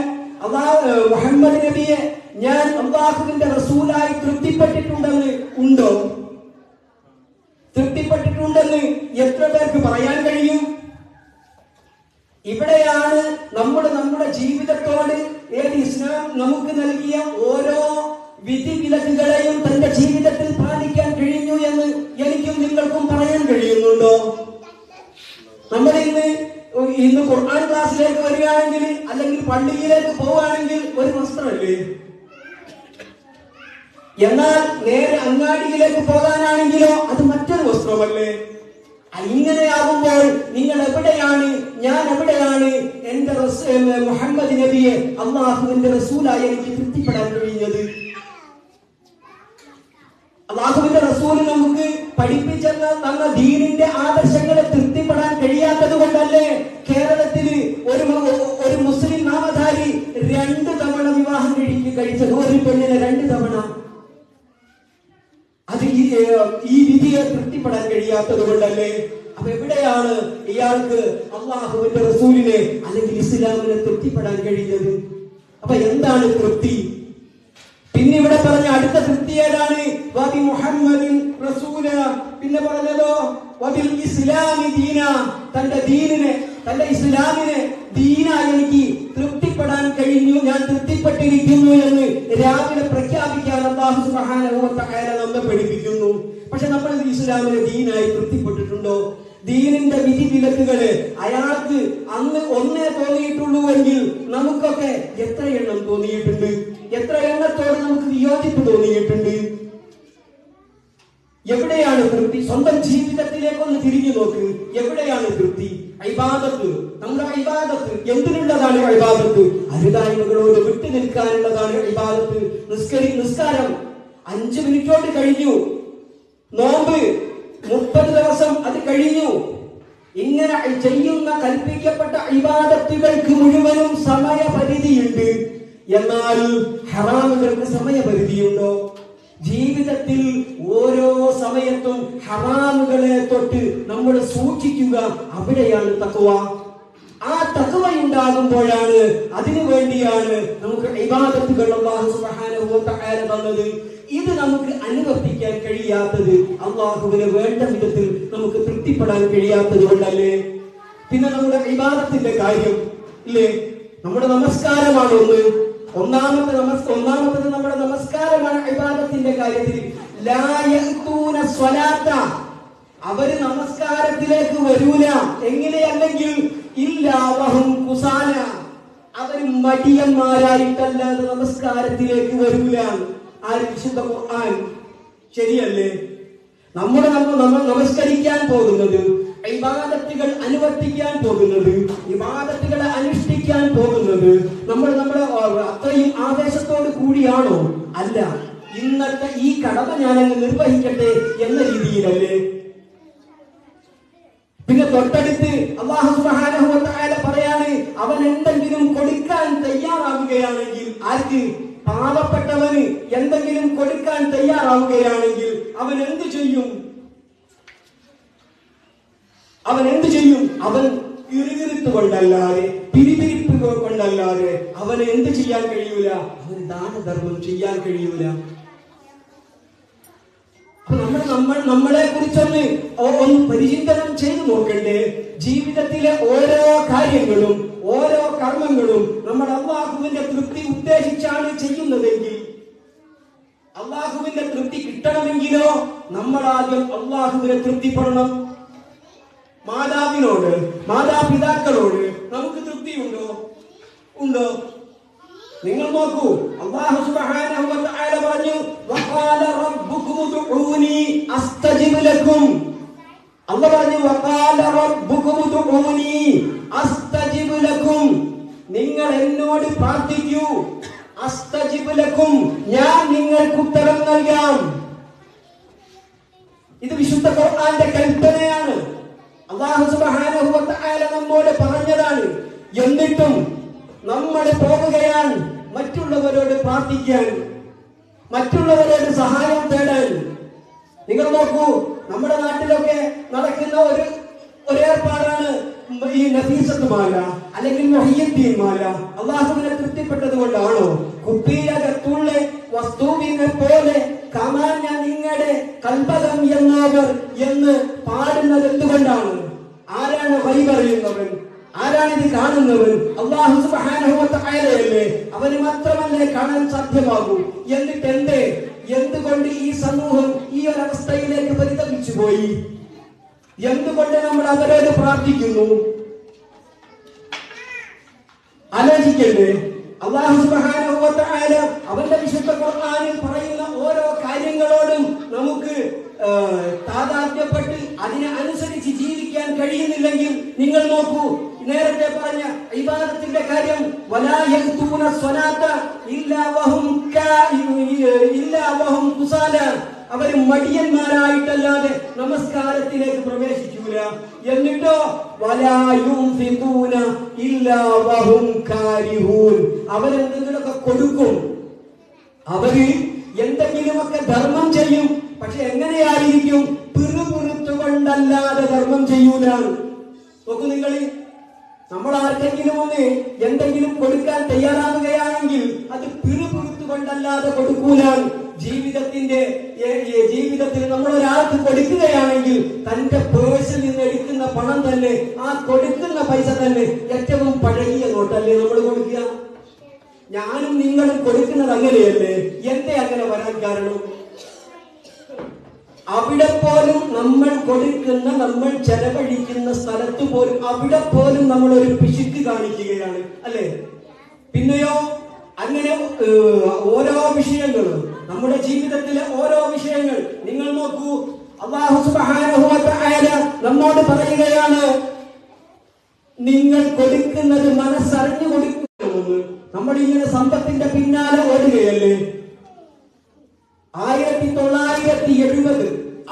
മുഹമ്മദ് നബിയെ ഞാൻ അല്ലാഹുവിന്റെ റസൂലായി തൃപ്തിപ്പെട്ടിട്ടുണ്ടെന്ന് ഉണ്ടോ? തൃപ്തിപ്പെട്ടിട്ടുണ്ടെന്ന് എത്ര പേർക്ക് പറയാൻ കഴിയും? ഇവിടെയാണ് നമ്മുടെ ജീവിതത്തോട് ഇസ്ലാം നമുക്ക് നൽകിയ ഓരോ വിധിവിലക്കുകളെയും തന്റെ ജീവിതത്തിൽ പാലിക്കാൻ കഴിഞ്ഞു എന്ന് എനിക്കും നിങ്ങൾക്കും പറയാൻ കഴിയുന്നുണ്ടോ? നമ്മൾ ഇന്ന് ഖുർആൻ ക്ലാസ്സിലേക്ക് വരികയാണെങ്കിൽ, അല്ലെങ്കിൽ പള്ളിയിലേക്ക് പോവുകയാണെങ്കിൽ ഒരു വസ്ത്രമല്ലേ? എന്നാൽ നേരെ അങ്ങാടിയിലേക്ക് പോകാനാണെങ്കിലോ അത് മറ്റൊരു വസ്ത്രമല്ലേ? ഇങ്ങനെയാകുമ്പോൾ നിങ്ങൾ എവിടെയാണ്, ഞാൻ എവിടെയാണ് എന്റെ മുഹമ്മദ് നബിയെ അല്ലാഹുവിന്റെ റസൂലായി എനിക്ക് തൃപ്തിപ്പെടാൻ കഴിഞ്ഞത്? അല്ലാഹുവിന്റെ റസൂൽ നമുക്ക് പഠിപ്പിച്ചെന്ന ദീനിന്റെ ആദർശങ്ങളെ തൃപ്തിപ്പെടാൻ കഴിയാത്തത് കൊണ്ടല്ലേ കേരളത്തിൽ ഒരു മുസ്ലിം നാമധാരി 2 തവണ വിവാഹം കഴിച്ചത്? ഒരു പെണ്ണിനെ 2 തവണ. അത് ഈ വിധിയെ തൃപ്തിപ്പെടാൻ കഴിയാത്തത് കൊണ്ടല്ലേ? അപ്പൊ എവിടെയാണ് ഇയാൾക്ക് അല്ലാഹുവിന്റെ റസൂലിനെ അല്ലെങ്കിൽ ഇസ്ലാമിനെ തൃപ്തിപ്പെടാൻ കഴിഞ്ഞത്? അപ്പൊ എന്താണ് തൃപ്തി? പിന്നെ ഇവിടെ പറഞ്ഞ അടുത്ത തൃപ്തി ഏതാണ്? വബി മുഹമ്മദിൻ റസൂല. പിന്നെ പറഞ്ഞതോ വബിൽ ഇസ്ലാമി ദീന, തന്റെ ദീനിനെ, തന്റെ ഇസ്ലാമിനെ ദീനായി എനിക്ക് തൃപ്തിപ്പെടാൻ കഴിഞ്ഞു, ഞാൻ തൃപ്തിപ്പെട്ടിരിക്കുന്നു എന്ന് രാവിലെ പ്രഖ്യാപിക്കാൻ അല്ലാഹു സുബ്ഹാനഹു വ തആല നമ്മെ പഠിപ്പിക്കുന്നു. പക്ഷെ നമ്മൾ ഇസ്ലാമിനെ ദീനായി തൃപ്തിപ്പെട്ടിട്ടുണ്ടോ? ദീനിന്റെ വിധി വിലക്കുകള് അയാൾക്ക് അന്ന് ഒന്നേ തോന്നിയിട്ടുള്ളൂ എങ്കിൽ നമുക്കൊക്കെ എത്ര എണ്ണം തോന്നിയിട്ടുണ്ട്? എത്ര എണ്ണത്തോട് നമുക്ക് വിയോജിപ്പ് തോന്നിയിട്ടുണ്ട്? എവിടെയാണ് തൃപ്തി? സ്വന്തം ജീവിതത്തിലേക്കൊന്ന് തിരിഞ്ഞു നോക്ക്. എവിടെയാണ് തൃപ്തി? ഇബാദത്ത്, നമ്മുടെ ഇബാദത്ത് എന്തിനുള്ളതാണ്? ഇബാദത്ത് അരുതായ്മകളോട് വിട്ടു നിൽക്കാനുള്ളതാണ് ഇബാദത്ത്. നിസ്കാരം 5 മിനിറ്റോട് കഴിഞ്ഞു. നോമ്പ് 30 ദിവസം അത് കഴിഞ്ഞു. ഇങ്ങനെ ചെയ്യുന്ന കൽപ്പിക്കപ്പെട്ട ഇബാദത്തുകൾക്ക് മുഴുവനും സമയപരിധിയുണ്ട്. എന്നാൽ ഹറാമുകൾക്ക് സമയപരിധിയുണ്ടോ? ജീവിതത്തിൽ ഓരോ സമയത്തും ഹറാമുകളെ തൊട്ട് നമ്മൾ സൂക്ഷിക്കുക. അവിടെയാണ് തഖ്വ. ആ തഖ്വ ഉണ്ടാകുമ്പോഴാണ്, അതിനു വേണ്ടിയാണ് നമുക്ക് ഇബാദത്തുകൾ അല്ലാഹു സുബ്ഹാനഹു വ തആല തന്നത്. ഇത് നമുക്ക് അനുവർത്തിക്കാൻ കഴിയാത്തത്, അല്ലാഹുവിനെ വേണ്ട വിധത്തിൽ നമുക്ക് തൃപ്തിപ്പെടാൻ കഴിയാത്തത് കൊണ്ടല്ലേ? പിന്നെ നമ്മുടെ ഇബാദത്തിന്റെ കാര്യം ഇല്ലേ? നമ്മുടെ നമസ്കാരമാണ് ഒന്നാമത്തത് നമ്മുടെ നമസ്കാരമാണ്. ഇബാദത്തിന്റെ കാര്യത്തിൽ ലാ യഅ്തൂന സ്വലാത്ത, അവര് നമസ്കാരത്തിലേക്ക് വരൂല. എങ്ങനെയല്ലെങ്കിൽ ഇല്ലാ വഹും കുസാല, അവർ മടിയന്മാരായിട്ടല്ലാതെ നമസ്കാരത്തിലേക്ക് വരൂല. ആര്? വിശുദ്ധ ഖുർആൻ. ശരിയല്ലേ? നമ്മൾ നമസ്കരിക്കാൻ പോകുന്നത്, ഇബാദത്തുകൾ അനുവർത്തിക്കാൻ പോകുന്നത്, ഇബാദത്തുകളെ അനുഷ്ഠിക്കാൻ പോകുന്നത് നമ്മൾ അത്രയും ആവേശത്തോട് കൂടിയാണോ? അല്ല. ഇന്നത്തെ ഈ കടമ ഞാനങ്ങ് നിർവഹിക്കട്ടെ എന്ന രീതിയിലല്ലേ? പിന്നെ തൊട്ടടുത്ത് അല്ലാഹു സുബ്ഹാനഹു വ തആല പറയാണ്, അവൻ എന്തെങ്കിലും കൊടുക്കാൻ തയ്യാറാവുകയാണെങ്കിൽ, ആർക്ക്? പാവപ്പെട്ടവന് എന്തെങ്കിലും കൊടുക്കാൻ തയ്യാറാവുകയാണെങ്കിൽ അവൻ എന്ത് ചെയ്യും? അവൻ ഇറുകിറുത്ത് കൊണ്ടല്ലാതെ, പിരിപിരിപ്പ് കൊണ്ടല്ലാതെ അവന് എന്ത് ചെയ്യാൻ കഴിയൂല? അവന് ദാനധർമ്മം ചെയ്യാൻ കഴിയൂല. നമ്മളെ കുറിച്ചൊന്ന് പരിചിന്തനം ചെയ്തു നോക്കണ്ടേ? ജീവിതത്തിലെ ഓരോ കാര്യങ്ങളും ഓരോ കർമ്മങ്ങളും നമ്മൾ അല്ലാഹുവിന്റെ തൃപ്തി ഉദ്ദേശിച്ചാണ് ചെയ്യുന്നതെങ്കിൽ, അല്ലാഹുവിന്റെ തൃപ്തി കിട്ടണമെങ്കിലോ നമ്മൾ ആദ്യം അള്ളാഹുവിനെ തൃപ്തിപ്പെടണം. മാതാപിതാക്കളോട് നമുക്ക് തൃപ്തിയുണ്ടോ? ഉണ്ടോ? നിങ്ങൾ നോക്കൂ, അല്ലാഹു സുബ്ഹാനഹു വ തആല പറഞ്ഞു, വഖാല റബ്ബുകും ഉദ്ഊനി അസ്തജിബ് ലക്കും. അല്ലാഹു പറഞ്ഞു, വഖാല റബ്ബുകും ഉദ്ഊനി അസ്തജിബ് ലക്കും. നിങ്ങൾ എന്നോട് പ്രാർത്ഥിക്കൂ, അസ്തജിബ് ലക്കും, ഞാൻ നിങ്ങൾക്ക് ഉത്തരം നൽകാം. ഇത് വിശുദ്ധ ഖുർആന്റെ കൽപ്പനയാണ്. അല്ലാഹു സുബ്ഹാനഹു വ തആല നമ്മോട് പറഞ്ഞതാണ്. എന്നിട്ടും നമ്മൾ പോവുകയാണ് മറ്റുള്ളവരോട് പ്രാർത്ഥിക്കാൻ, മറ്റുള്ളവരോട് സഹായം തേടാൻ. നിങ്ങൾ നോക്കൂ, നമ്മുടെ നാട്ടിലൊക്കെ നടക്കുന്ന ഒരു ഏർപ്പാടാണ് ഈ നഫീസത്ത് മാല അല്ലെങ്കിൽ മുഹയ്യദ്ദീൻ മാല. അള്ളാഹുവിനെ തൃപ്തിപ്പെട്ടത് കൊണ്ടാണോ? കുപ്പിയകത്തുള്ള വസ്തുവിനെ പോലെ കമാഞ്ഞ നിങ്ങളുടെ കൽപകം എന്നവർ എന്ന് പാടുന്നത് എന്തുകൊണ്ടാണ്? ആരാണ് വഴി പറയുന്നവൻ? ആരാണിത് കാണുന്നവൻ? അല്ലാഹു സുബ്ഹാനഹു വ തആലയല്ലേ. അവന് മാത്രമല്ലേ കാണാൻ സാധ്യമാകൂ. എന്നിട്ട് എന്തുകൊണ്ട് ഈ സമൂഹം ഈ ഒരു അവസ്ഥയിലേക്ക് പരിതപിച്ചു പോയി? എന്തുകൊണ്ട് നമ്മൾ അവരോട് പ്രാർത്ഥിക്കുന്നു? ആലോചിക്കണ്ടേ? അല്ലാഹു സുബ്ഹാനഹു വ തആല അവന്റെ വിശുദ്ധ ഖുർആനിൽ പറയുന്ന ഓരോ കാര്യങ്ങളോടും നമുക്ക് താതാത്മ്യപ്പെട്ട് അതിനെ അനുസരിച്ച് ജീവിക്കാൻ കഴിയുന്നില്ലെങ്കിൽ നിങ്ങൾ നോക്കൂ, നേരത്തെ പറഞ്ഞ ഇബാദത്തിന്റെ കാര്യം, വലാ യഖ്തൂന സ്വലാത്ത ഇല്ലാ വഹും കുസാല. അവർ മടിയന്മാരായിട്ടല്ലാതെ നമസ്കാരത്തിലേക്ക് പ്രവേശിക്കൂല. എന്നിട്ടോ വലാ യുൻഫിഖൂന ഇല്ലാ വഹും കാരിഹൂൻ. അവരെന്തെങ്കിലുമൊക്കെ കൊടുക്കും, അവര് എന്തെങ്കിലുമൊക്കെ ധർമ്മം ചെയ്യും. പക്ഷെ എങ്ങനെയായിരിക്കും? പിറുപിറുത്തുകൊണ്ടല്ലാതെ ധർമ്മം ചെയ്യൂല. നോക്കൂ നിങ്ങൾ, നമ്മൾ ആർക്കെങ്കിലും എന്തെങ്കിലും കൊടുക്കാൻ തയ്യാറാവുകയാണെങ്കിൽ അത് പിറുപിറുത്തുകൊണ്ടല്ലാതെ കൊടുക്കൂല. ജീവിതത്തിൽ നമ്മൾ ഒരാൾക്ക് കൊടുക്കുകയാണെങ്കിൽ തന്റെ പേഴ്സിൽ നിന്ന് എടുക്കുന്ന പണം തന്നെ, ആ കൊടുക്കുന്ന പൈസ തന്നെ ഏറ്റവും പഴകിയ നോട്ടല്ലേ നമ്മൾ കൊടുക്കുക? ഞാനും നിങ്ങളും കൊടുക്കുന്നത് അങ്ങനെയല്ലേ? എന്തേ അങ്ങനെ വരാൻ കാരണം? അവിടെ പോലും നമ്മൾ കൊടുക്കുന്ന, നമ്മൾ ചെലവഴിക്കുന്ന സ്ഥലത്ത് പോലും അവിടെ പോലും നമ്മൾ ഒരു പിശുക്ക് കാണിക്കുകയാണ്, അല്ലേ? പിന്നെയോ അങ്ങനെ ഓരോ വിഷയങ്ങളും, നമ്മുടെ ജീവിതത്തിലെ ഓരോ വിഷയങ്ങൾ നിങ്ങൾ നോക്കൂ. അല്ലാഹു സുബ്ഹാനഹു വ തആല നമ്മോട് പറയുകയാണ്, നിങ്ങൾ കൊടുക്കുന്നത് മനസ്സറിഞ്ഞു കൊടുക്കണമെന്ന്. നമ്മൾ ഇങ്ങനെ സമ്പത്തിന്റെ പിന്നാലെ ഓടുകയല്ലേ? 1970,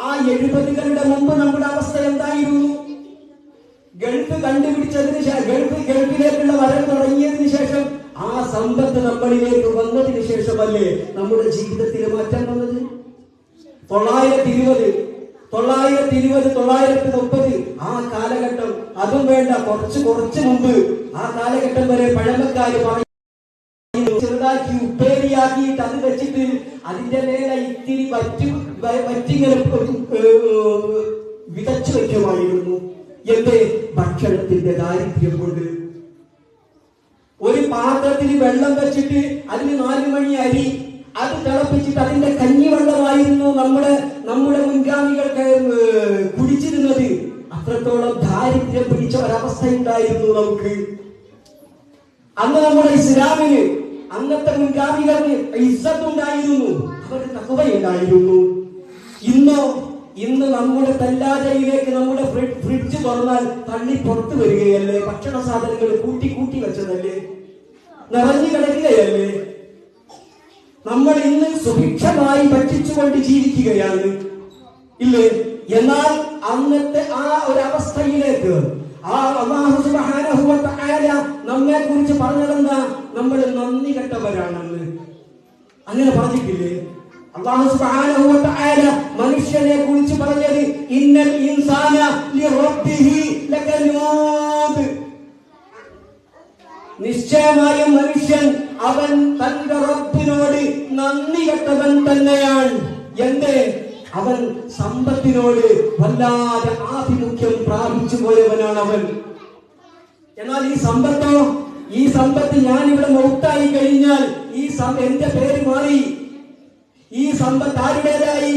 ആ 70കളുടെ മുമ്പ് നമ്മുടെ അവസ്ഥ എന്തായിരുന്നു? ഗൾഫ് കണ്ടുപിടിച്ചതിന് ശേഷം, ഗൾഫിലേക്കുള്ള വരവ് തുടങ്ങിയതിനു ശേഷം, ആ സമ്പത്ത് നമ്മളിലേക്ക് വന്നതിന് ശേഷമല്ലേ നമ്മുടെ ജീവിതത്തിൽ മാറ്റം വന്നത്? 920, 930 ആ കാലഘട്ടം, അതും വേണ്ട, കുറച്ച് മുമ്പ് ആ കാലഘട്ടം വരെ പഴമക്കാര് പറയും, ചെറുതാക്കി ഉപ്പേരിയാക്കിയിട്ട് അത് വെച്ചിട്ട് അതിന്റെ മേലെ ഇത്തിരി വറ്റിങ്ങനെ വിതച്ചു വയ്ക്കുമായിരുന്നു. എന്റെ ഭക്ഷണത്തിന്റെ ദാരിദ്ര്യം കൊണ്ട്. ഒരു പാത്രത്തിൽ വെള്ളം വെച്ചിട്ട് അതിന് 4 മണി അരി, അത് തിളപ്പിച്ചിട്ട് അതിന്റെ കഞ്ഞിവെള്ളമായിരുന്നു നമ്മുടെ മുൻഗാമികൾക്ക് കുടിച്ചിരുന്നത്. അത്രത്തോളം ദാരിദ്ര്യം പിടിച്ച ഒരവസ്ഥയുണ്ടായിരുന്നു നമുക്ക്. അന്ന് നമ്മുടെ ഇസ്ലാമിന്, അന്നത്തെ മുൻഗാമികൾക്ക് ഇസ്സത്തുണ്ടായിരുന്നു, അവർക്ക് തഖ്വയുണ്ടായിരുന്നു. ഇന്ന് നമ്മുടെ തല്ലാജയിലേക്ക് നമ്മുടെ ഫ്രിഡ്ജ് തുറന്നാൽ തള്ളി പുറത്തു വരികയല്ലേ? ഭക്ഷണ സാധനങ്ങൾ കൂട്ടി വെച്ചതല്ലേ? നിറഞ്ഞു കിടക്കുകയല്ലേ? നമ്മൾ ഇന്ന് സുഭിക്ഷമായി ഭക്ഷിച്ചുകൊണ്ട് ജീവിക്കുകയാണ്, ഇല്ലേ? എന്നാൽ അന്നത്തെ ആ ഒരു അവസ്ഥയിലേക്ക് അല്ലാഹു സുബ്ഹാനഹു വ തആല നമ്മെ കുറിച്ച് പറഞ്ഞതെന്താ? നമ്മൾ നന്ദി കെട്ടവരാണെന്ന്. അങ്ങനെ പറഞ്ഞിട്ടില്ലേ? അല്ലാഹു സുബ്ഹാനഹു വ തആല മനുഷ്യനെ കുറിച്ച് പറഞ്ഞത്, ഇന്നൽ ഇൻസാന ലിറബ്ബിഹി ലകനൂദ്. നിശ്ചയമായും മനുഷ്യൻ അവൻ തന്റെ റബ്ബിനോട് നന്ദി കെട്ടവൻ തന്നെയാണ്. എന്തേ? അവൻ സമ്പത്തിനോട് വല്ലാതെ ആഭിമുഖ്യം പ്രാപിച്ചു പോയവനാണ് അവൻ. എന്നാൽ ഈ സമ്പത്ത് ഞാനിവിടെ മൗത്തായി കഴിഞ്ഞാൽ എന്റെ പേര് മാറി. ഈ സമ്പത്ത് ആരുടേതായി?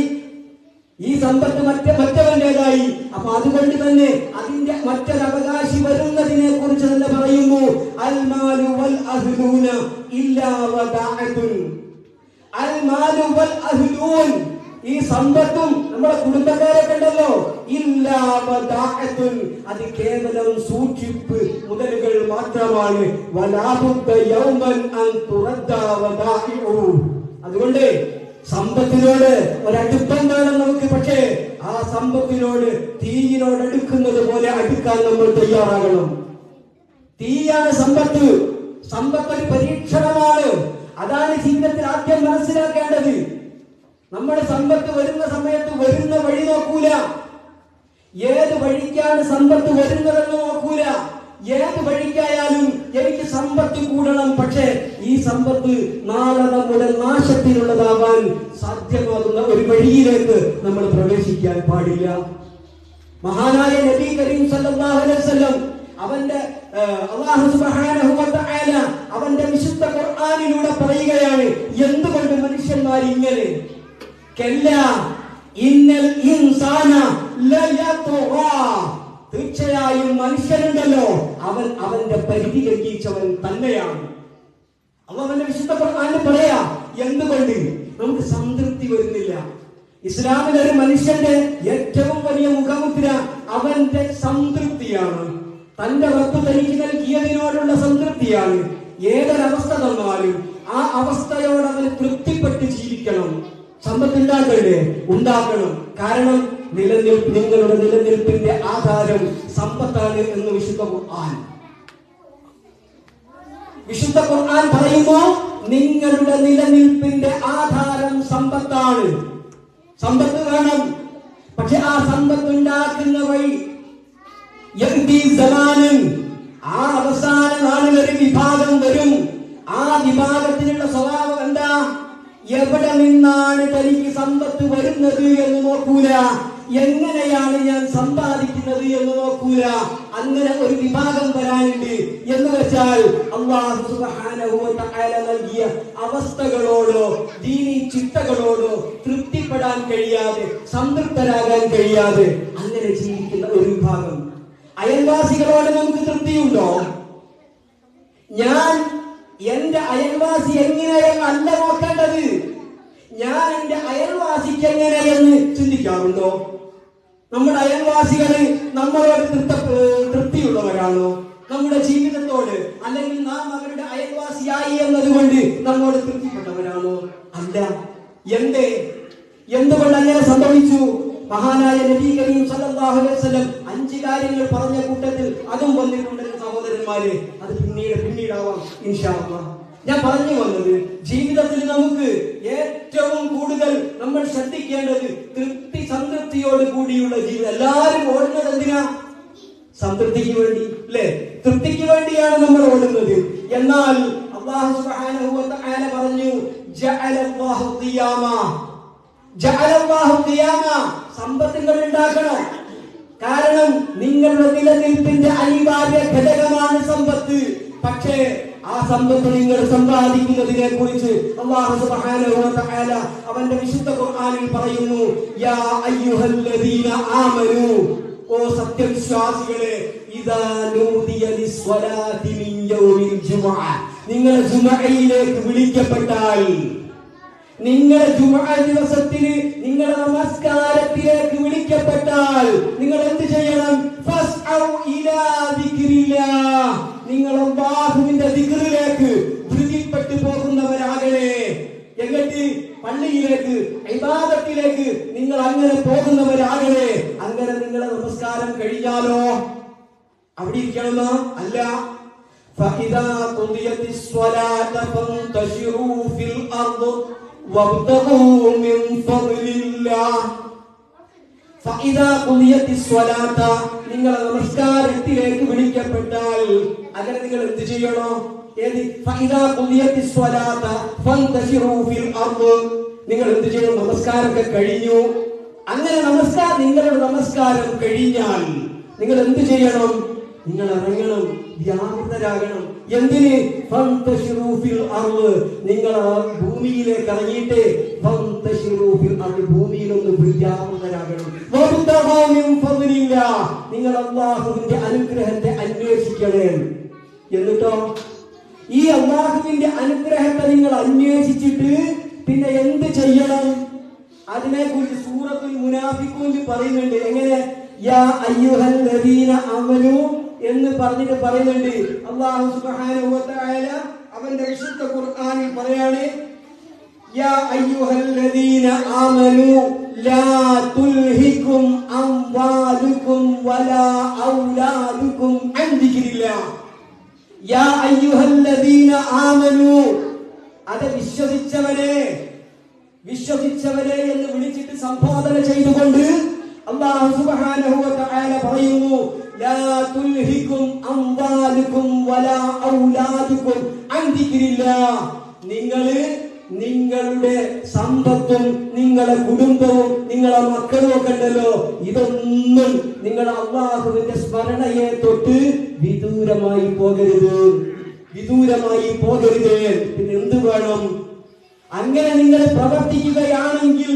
ഈ സമ്പത്ത് മറ്റവന്റേതായി. അപ്പൊ അതുകൊണ്ട് തന്നെ അതിന്റെ മറ്റൊരു അവകാശി വരുന്നതിനെ കുറിച്ച് തന്നെ പറയുന്നു, അൽ മാലു വൽ അഹ്ലൂന ഇല്ലാ വദാഅത്തുൻ. അൽ മാലു വൽ അഹ്ലൂൻ, ഈ സമ്പത്തും നമ്മുടെ കുടുംബക്കാരൊക്കെ ഉണ്ടല്ലോ, ഇല്ലാ വദാഅത്തുൻ, അത് കേവലം സൂക്ഷിപ്പ് മുതലുകൾ മാത്രമാണ്. വലാ ബുദ്ദ യൗമൻ അൻ തുറദ്ദ വദാഇഉ. അതുകൊണ്ട് സമ്പത്തിനോട് ഒരടുപ്പം വേണം നമുക്ക്. പക്ഷേ ആ സമ്പത്തിനോട് തീയിനോട് അടുക്കുന്നത് പോലെ അടുക്കാൻ നമ്മൾ തയ്യാറാകണം. തീയാണ് സമ്പത്ത്. സമ്പത്ത് ഒരു പരീക്ഷണമാണ്. അതാണ് ജീവിതത്തിൽ ആദ്യം മനസ്സിലാക്കേണ്ടത്. നമ്മുടെ സമ്പത്ത് വരുന്ന സമയത്ത് വരുന്ന വഴി നോക്കൂല. ഏത് വഴിക്കാണ് സമ്പത്ത് വരുന്നതെന്ന് നോക്കൂല. ഏത് വഴിക്കായാലും എനിക്ക് സമ്പത്ത് കൂടണം. പക്ഷേ ഈ സമ്പത്ത് നാളെ നമ്മുടെ നാശത്തിനുള്ളതാവാൻ സാധ്യമാകുന്ന ഒരു വഴിയിലേക്ക് നമ്മൾ പ്രവേശിക്കാൻ പാടില്ല. മഹാനായ നബി കരീം സല്ലല്ലാഹു അലൈഹി വസല്ലം അവന്റെ അല്ലാഹു സുബ്ഹാനഹു വ തആല അവന്റെ വിശുദ്ധ ഖുർആനിലൂടെ പറയുകയാണ്, എന്തുകൊണ്ട് മനുഷ്യന്മാർ ഇങ്ങനെ? കല്ലാ ഇന്നൽ ഇൻസാന ലയത്ഗാ, തീർച്ചയായും മനുഷ്യനുണ്ടല്ലോ അവൻ അവന്റെ പരിധി ലംഘിച്ചവൻ തന്നെയാണ്. അവന്റെ വിശുദ്ധ ഖുർആനിൽ പറയാ, എന്തുകൊണ്ട് നമുക്ക് സംതൃപ്തി വരുന്നില്ല. ഇസ്ലാമിൽ ഒരു മനുഷ്യന്റെ ഏറ്റവും വലിയ മുഖമുദ്ര അവന്റെ സംതൃപ്തിയാണ്. തന്റെ റബ്ബ് തനിക്ക് നൽകിയതിനോടുള്ള സംതൃപ്തിയാണ്. ഏതൊരവസ്ഥ തന്നാലും ആ അവസ്ഥയോട് അവന് തൃപ്തിപ്പെട്ട് ജീവിക്കണം. സമ്പത്ത് ഉണ്ടാക്കണ്ടേ? ഉണ്ടാക്കണം. കാരണം നിങ്ങളുടെ നിലനിൽപ്പിന്റെ ആധാരം സമ്പത്താണ് എന്ന് വിശുദ്ധ ഖുർആൻ. വിശുദ്ധ ഖുർആൻ പറയുന്നു, നിങ്ങളുടെ നിലനിൽപ്പിന്റെ ആധാരം സമ്പത്താണ്. സമ്പത്ത് വേണം. പക്ഷെ ആ സമ്പത്ത് ഉണ്ടാക്കുന്ന വഴി ആ അവസാന നാളിൽ ഒരു വിഭാഗം വരും. ആ വിഭാഗത്തിനുള്ള സ്വഭാവം എന്താ? എവിടെ നിന്നാണ് തനിക്ക് സമ്പത്ത് വരുന്നത് എന്ന് നോക്കൂല. എങ്ങനെയാണ് ഞാൻ സമ്പാദിക്കുന്നത് എന്ന് നോക്കൂല. അങ്ങനെ ഒരു വിഭാഗം വരാനുണ്ട്. എന്ന് വെച്ചാൽ അല്ലാഹു സുബ്ഹാനഹു വ തആല നൽകിയ അവസ്ഥകളോടോ ദീനി ചിട്ടകളോടോ തൃപ്തിപ്പെടാൻ കഴിയാതെ, സംതൃപ്തരാകാൻ കഴിയാതെ അങ്ങനെ ജീവിക്കുന്ന ഒരു വിഭാഗം. അയൽവാസികളോട് നമുക്ക് തൃപ്തിയുണ്ടോ? ഞാൻ എന്റെ അയൽവാസി എങ്ങനെയെന്നല്ല നോക്കേണ്ടത്, ഞാൻ എന്റെ അയൽവാസിക്ക് എങ്ങനെയെന്ന് ചിന്തിക്കാറുണ്ടോ? നമ്മുടെ അയൽവാസികള് നമ്മളോട് തൃപ്തിയുള്ളവരാണോ? നമ്മുടെ ജീവിതത്തോട്, അല്ലെങ്കിൽ നാം അവരുടെ അയൽവാസിയായി എന്നതുകൊണ്ട് നമ്മോട് തൃപ്തിപ്പെട്ടവരാണോ? അല്ല. എന്തുകൊണ്ട് അങ്ങനെ സംഭവിച്ചു? മഹാനായ നബി കരീം സല്ലല്ലാഹു അലൈഹി വസല്ലം 5 കാര്യങ്ങൾ പറഞ്ഞ കൂട്ടത്തിൽ അതും വന്നിട്ടുണ്ട് സഹോദരന്മാരെ. അത് പിന്നീടാവാം ഇൻഷാ അല്ലാഹ്. ഞാൻ പറഞ്ഞു വന്നത്, ജീവിതത്തിൽ നമുക്ക് ഏറ്റവും കൂടുതൽ നമ്മൾ ശ്രദ്ധിക്കേണ്ടത് സംതൃപ്തിയോട് കൂടിയുള്ള ജീവിതം. എല്ലാവരും ഓടുന്നത് എന്തിനാ? സംതൃപ്തിക്ക് വേണ്ടി, അല്ലേ? തൃപ്തിക്ക് വേണ്ടിയാണ് നമ്മൾ ഓടുന്നത്. എന്നാൽ അല്ലാഹു സുബ്ഹാനഹു വ തആല പറഞ്ഞു, ജഅലല്ലാഹു ഖിയാമ, സമ്പത്തുകൾ ഉണ്ടാക്കണം. കാരണം നിങ്ങളുടെ നിലനിൽപ്പിന്റെ അനിവാര്യ ഘടകമാണ് സമ്പത്ത്. പക്ഷേ ആ സമ്പത്ത് നിങ്ങൾ സമ്പാദിക്കുന്നതിനെ കുറിച്ച് അല്ലാഹു സുബ്ഹാനഹു വ തആല അവന്റെ വിശുദ്ധ ഖുർആനിൽ പറയുന്നു, യാ അയ്യുഹല്ലദീന ആമനൂ, ഓ സത്യവിശ്വാസികളെ, ഇദാ നൂദിയ ലിസ്വലാത്തി മിൻ യൗമിൽ ജുമുഅ, നിങ്ങൾ ജുമുഅയിലേക്ക് വിളിക്കപ്പെട്ടാൽ, നിങ്ങളുടെ ജുമുഅ ദിവസത്തിന് നിങ്ങളുടെ നമസ്കാരത്തിലേക്ക് വിളിക്കപ്പെട്ടാൽ നിങ്ങൾ എന്ത് ചെയ്യണം? ഫസ്ഔ ഇലാ ദിക്രില്ലാഹ്, നിങ്ങൾ അല്ലാഹുവിന്റെ ദിക്റിലേക്ക് ധൃതിപ്പെട്ടു പോകുന്നവരാകണേ. എന്നിട്ട് പള്ളിയിലേക്ക്, ഇബാദത്തിലേക്ക് നിങ്ങൾ അങ്ങനെ പോകുന്നവരാകണേ. അങ്ങനെ നിങ്ങളുടെ നമസ്കാരം കഴിഞ്ഞാലോ അവിടെ ഇരിക്കണമെന്നോ? അല്ല. ഫഇദാ ഖുദിയത്തിസ് സ്വലാത ഫന്തശിറൂ ഫിൽ അർദ് വബ്തഗൂ മിൻ ഫദ്ലില്ലാഹ്. ഫഇദാ ഖുദിയത്തിസ് സ്വലാത, നിങ്ങൾ നമസ്കാരത്തിലേക്ക് വിളിക്കപ്പെട്ടാൽ അങ്ങനെ നിങ്ങൾ എന്ത് ചെയ്യണോ? ഫഇദാ ഖുദിയത്തിസ് സ്വലാത ഫന്തശിറൂ ഫിൽ അർദ്, നിങ്ങൾ എന്ത് ചെയ്യണം? നമസ്കാരമൊക്കെ കഴിഞ്ഞു. അങ്ങനെ നിങ്ങളുടെ നമസ്കാരം കഴിഞ്ഞാൽ നിങ്ങൾ എന്ത് ചെയ്യണം? നിങ്ങൾ ഇറങ്ങണം. വ്യാപൃതരാകണം. എന്തിന്? ഫന്തശിറൂ ഫിൽ അർള്, നിങ്ങൾ ആ ഭൂമിയിലേക്ക് ഇറങ്ങിയിട്ട് ഫന്തശിറൂ ഫിൽ അർള്, ഭൂമിയിലൊന്ന് വ്യാപൃതരാകണം. വബ്തഗൂ മിൻ ഫദ്ലില്ലാഹ്, നിങ്ങൾ അല്ലാഹുവിന്റെ അനുഗ്രഹത്തെ അന്വേഷിക്കണേ. എന്നിട്ടോ ഈ അല്ലാഹുവിന്റെ അനുഗ്രഹത്തെ നിങ്ങൾ അന്വേഷിച്ചിട്ട് പിന്നെ എന്ത് ചെയ്യണം? അതിനെക്കുറിച്ച് സൂറത്തുൽ മുനാഫിഖൂനിൽ പറയുന്നുണ്ട്. എങ്ങനെ? യാ അയ്യുഹല്ലദീന ആമനൂ എന്ന് പറഞ്ഞിട്ട് പറയുന്നുണ്ട്. അല്ലാഹു സുബ്ഹാനഹു വ തആല അവന്റെ വിശുദ്ധ ഖുർആനിൽ പറയാണ്, യാ അയ്യുഹല്ലദീന ആമനൂ ലാ തുൽഹികും അംവാലുകും വലാ ഔലാദുകും അൻ ദിക്രില്ലാഹ്. യാ അയ്യുഹല്ലദീന ആമനൂ, അത് വിശ്വസിച്ചവരെ എന്ന് വിളിച്ചിട്ട് സംബോധന ചെയ്തുകൊണ്ട് അല്ലാഹു സുബ്ഹാനഹു വ തആല പറയുന്നു, ലാ തുൽഹികും അംവാലുകും വലാ ഔലാദുകും അൻ ദിക്രില്ലാഹ്. നിങ്ങളുടെ സമ്പത്തും നിങ്ങളുടെ കുടുംബവും നിങ്ങളുടെ മക്കളും ഒക്കെ ഉണ്ടല്ലോ, ഇതൊന്നും നിങ്ങൾ അല്ലാഹുവിന്റെ സ്മരണയെ തൊട്ട് വിദൂരമായി പോകരുത്. പിന്നെ എന്ത് വേണം? അങ്ങനെ നിങ്ങൾ പ്രവർത്തിക്കുകയാണെങ്കിൽ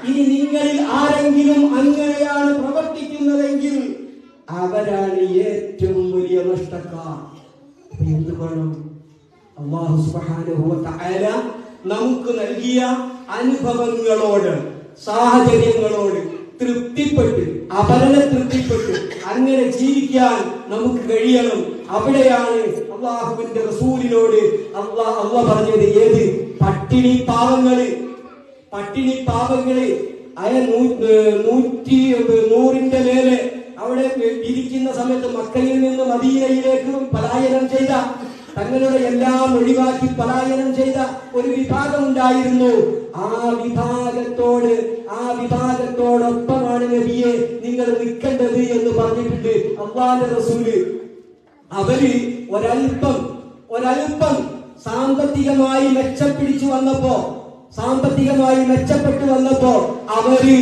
ഇനി നിങ്ങളിൽ ആരെങ്കിലും അങ്ങനെയാണ് പ്രവർത്തിക്കുന്നതെങ്കിൽ അവരാണ് ഏറ്റവും വലിയ നഷ്ടക്കാർ. എന്ത് വേണം? അല്ലാഹു സുബ്ഹാനഹു വ തആല നമുക്ക് നൽകിയ അനുഭവങ്ങളോട് സാഹചര്യങ്ങളോട് തൃപ്തിപ്പെട്ട് അവരെ തൃപ്തിപ്പെട്ട് അങ്ങനെ ജീവിക്കാൻ നമുക്ക് കഴിയണം. അവിടെയാണ് അല്ലാഹുവിന്റെ റസൂലിനോട് അല്ലാഹു പറഞ്ഞത്. ഏത്? പട്ടിണി പാവങ്ങള് 100ന്റെ മേലെ അവിടെ ഇരിക്കുന്ന സമയത്ത് മക്കയിൽ നിന്ന് മദീനയിലേക്ക് പലായനം ചെയ്ത, തങ്ങളുടെ എല്ലാം ഒഴിവാക്കി പലായനം ചെയ്ത ഒരു വിഭാഗം ഉണ്ടായിരുന്നു. ആ വിഭാഗത്തോടൊപ്പമാണ് നബിയെ നിങ്ങൾ നിൽക്കേണ്ടത് എന്ന് പറഞ്ഞിട്ടുണ്ട് അല്ലാഹുവിന്റെ റസൂല്. അവര് ഒരൽപ്പം സാമ്പത്തികമായി മെച്ചപ്പെട്ടു വന്നപ്പോ അവര്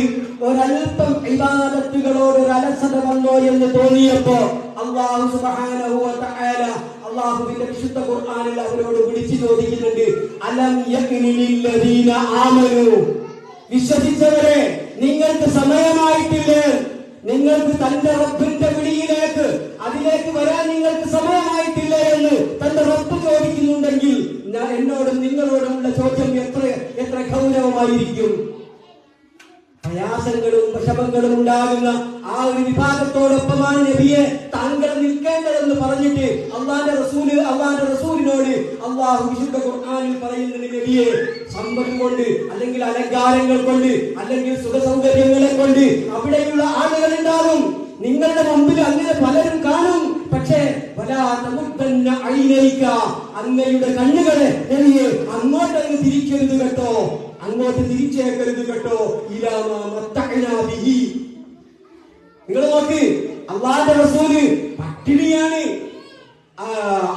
ഒരൽപ്പം ഇബാദത്തുകളോട് ഒരു അലസത വന്നോ എന്ന് തോന്നിയപ്പോ അല്ലാഹു സുബ്ഹാനഹു വ തആല അല്ലാഹുവിന്റെ വിശുദ്ധ ഖുർആനിൽ അവരോട് വിളിച്ചു ചോദിക്കുന്നുണ്ട്, അലം യഖ്നിലില്ലദീന ആമനു, വിശ്വസിച്ചവരെ നിങ്ങൾക്ക് സമയമായിട്ടില്ലേ? നിങ്ങൾക്ക് തന്റെ റബ്ബിന്റെ വിളിയിലേക്ക് അതിലേക്ക് വരാൻ നിങ്ങൾക്ക് സമയമായിട്ടില്ലേ എന്ന് തന്റെ റബ്ബ് ചോദിക്കുന്നുണ്ടെങ്കിൽ എന്നോടും നിങ്ങളോടുമുള്ള ചോദ്യം എത്ര ഗൗരവമായിരിക്കും. പ്രയാസങ്ങളും വിഷമങ്ങളും ഉണ്ടാകുന്ന ആ ഒരു വിഭാഗത്തോടൊപ്പമാണ് നബിയെ താങ്കൾ നിൽക്കേണ്ടതെന്ന് പറഞ്ഞിട്ട് അല്ലാഹുവിന്റെ റസൂലിനോട് അല്ലാഹു വിശുദ്ധ ഖുർആനിൽ പറയുന്നത്, നബിയെ സമ്പത്ത് കൊണ്ട് അല്ലെങ്കിൽ അലങ്കാരങ്ങൾ കൊണ്ട് അല്ലെങ്കിൽ സുഖസൗകര്യങ്ങളെ കൊണ്ട് അവിടെയുള്ള ആളുകൾ ഉണ്ടാകും. നിങ്ങളുടെ മുമ്പിൽ അങ്ങനെ പലരും കാണും. പക്ഷേ അങ്ങയുടെ കണ്ണുകളെ നബിയെ അങ്ങോട്ടങ്ങ് തിരിക്കരുത് കേട്ടോ, അങ്ങോട്ട് തിരിച്ചേക്കരുത് കേട്ടോ. നിങ്ങൾ നോക്ക്, അല്ലാഹുവിന്റെ റസൂല് പട്ടിണിയാണ്.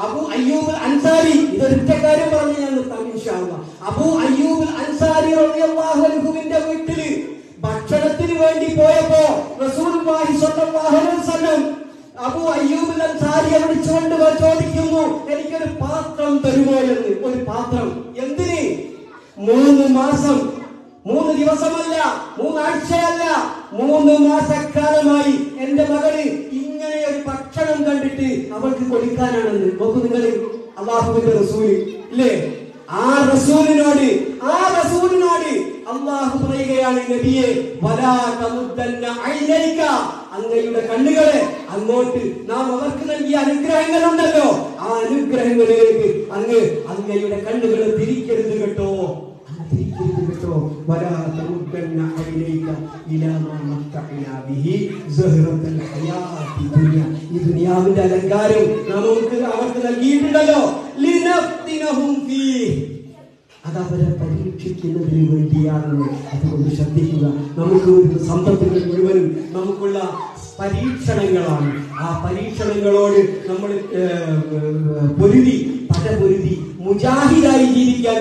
അബൂ അയ്യൂബ് അൻസാരി, ഇതൊരൊറ്റ കാര്യം പറഞ്ഞ് ഞാൻ നിർത്താം ഇൻഷാ അല്ലാഹ്. അബൂ അയ്യൂബ് അൻസാരി റളിയല്ലാഹു അൻഹുവിന്റെ വീട്ടില് ഭക്ഷണത്തിന് വേണ്ടി പോയപ്പോ റസൂലുള്ളാഹി സ്വല്ലല്ലാഹു അലൈഹി വസല്ലം അബൂ അയ്യൂബ് അൻസാരിയെ വിളിച്ചുകൊണ്ട് ചോദിക്കുന്നു, എനിക്കൊരു പാത്രം തരുമോ എന്ന്. ഒരു പാത്രം എന്തിന്? 3 മാസം, 3 ദിവസമല്ല, 3 ആഴ്ചയല്ല, 3 മാസക്കാലമായി എന്റെ മകള് ഇങ്ങനെ ഒരു ഭക്ഷണം കണ്ടിട്ട് അവൾക്ക് കൊടുക്കാനാണെന്ന്. നോക്കൂ നിങ്ങൾ, അല്ലാഹുവിന്റെ റസൂല് ഇല്ലേ? ആ റസൂലിനോട് അല്ലാഹു പറയുകയാണ്, നബിയെ വലാ തമുദ്ദന്ന ഐനൈക, അങ്ങയുടെ കണ്ണുകളെ അങ്ങോട്ട് നാം അവർക്ക് നൽകിയ അനുഗ്രഹങ്ങളുണ്ടല്ലോ, ആ അനുഗ്രഹങ്ങളിലേക്ക് അങ്ങയുടെ കണ്ണുകളെ തിരിക്കരുത് കേട്ടോ. വലാ തമുദ്ദന്ന ഐനൈക ഇലാ മാ മത്തഅനാ ബിഹി സഹറത്തുൽ ഹയാത്തി ദുനിയ, ഈ ദുനിയാവിന്റെ അലങ്കാരം നമുക്ക് അവർക്ക് നൽകിയിട്ടുണ്ടല്ലോ. ലിനഫ്തിനഹും ഫീഹി, അതവരെ പരീക്ഷിക്കുന്നതിന് വേണ്ടിയാണെന്ന്. അതുകൊണ്ട് ശ്രദ്ധിക്കുക, നമുക്ക് സമ്പത്തുകൾ മുഴുവനും നമുക്കുള്ള പരീക്ഷണങ്ങളാണ്. ആ പരീക്ഷണങ്ങളോട് നമ്മൾ പൊരുതി മുജാഹിദായി ജീവിക്കാൻ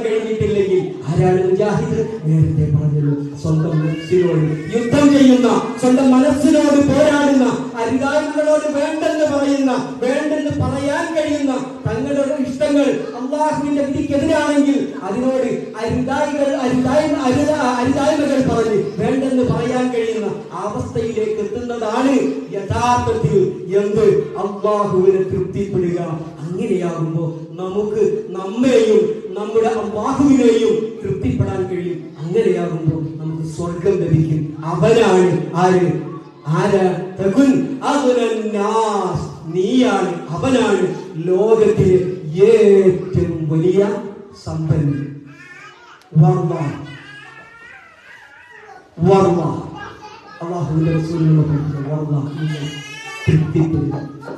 കഴിഞ്ഞിട്ടില്ലെങ്കിൽ ആരാണ് മുജാഹിദ് നേരത്തെ പറഞ്ഞത് സ്വന്തം മനസ്സിനോട് യുദ്ധം ചെയ്യുന്ന, സ്വന്തം മനസ്സിനോട് പോരാടുന്ന, അരുതായ്മകളോട് വേണ്ടെന്ന് പറയുന്ന, വേണ്ടെന്ന് പറയാൻ കഴിയുന്ന, തങ്ങളുടെ ഇഷ്ടങ്ങൾ അള്ളാഹുവിന്റെ വിധിക്കെതിരാണെങ്കിൽ അതിനോട് അരുതായ്മകൾ പറഞ്ഞ് വേണ്ടെന്ന് പറയാൻ കഴിയുന്ന അവസ്ഥയിലേക്ക് എത്തുന്നതാണ് യഥാർത്ഥത്തിൽ എന്ത് അള്ളാഹുവിനെ തൃപ്തിപ്പെടുക. അങ്ങനെയാകുമ്പോൾ നമുക്ക് നമ്മെയും നമ്മുടെ അള്ളാഹുവിനെയും തൃപ്തിപ്പെടാൻ കഴിയും. അങ്ങനെയാകുമ്പോൾ നമുക്ക് സ്വർഗം ലഭിക്കും. അവനാണ് ആര്? നീയാണ്, അവനാണ് ലോകത്തിലെ ഏറ്റവും വലിയ സമ്പന്നൻ. അള്ളാഹുവിന്റെ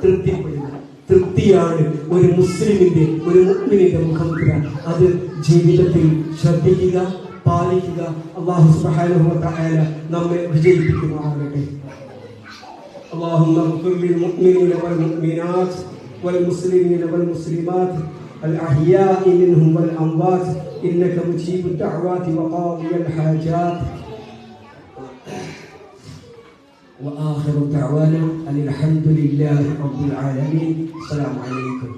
തൃപ്തിപ്പെടുക. തൃപ്തിയാണ് ഒരു മുസ്ലിമിന്റെ, ഒരു മുഅ്മിനിന്റെ മുഖമുദ്ര. അത് ജീവിതത്തിൽ ശ്രദ്ധിക്കുക, പാലിക്കുക. അല്ലാഹു സുബ്ഹാനഹു വ തആല നമ്മെ വിജയിപ്പിക്കുമാറാകട്ടെ. اللهم اغفر للمؤمنين والمؤمنات والمسلمين والمسلمات الأحياء منهم والأموات إنك مجيب الدعوات وقاضي الحاجات. وآخر دعوانا أن الحمد لله رب العالمين. السلام عليكم.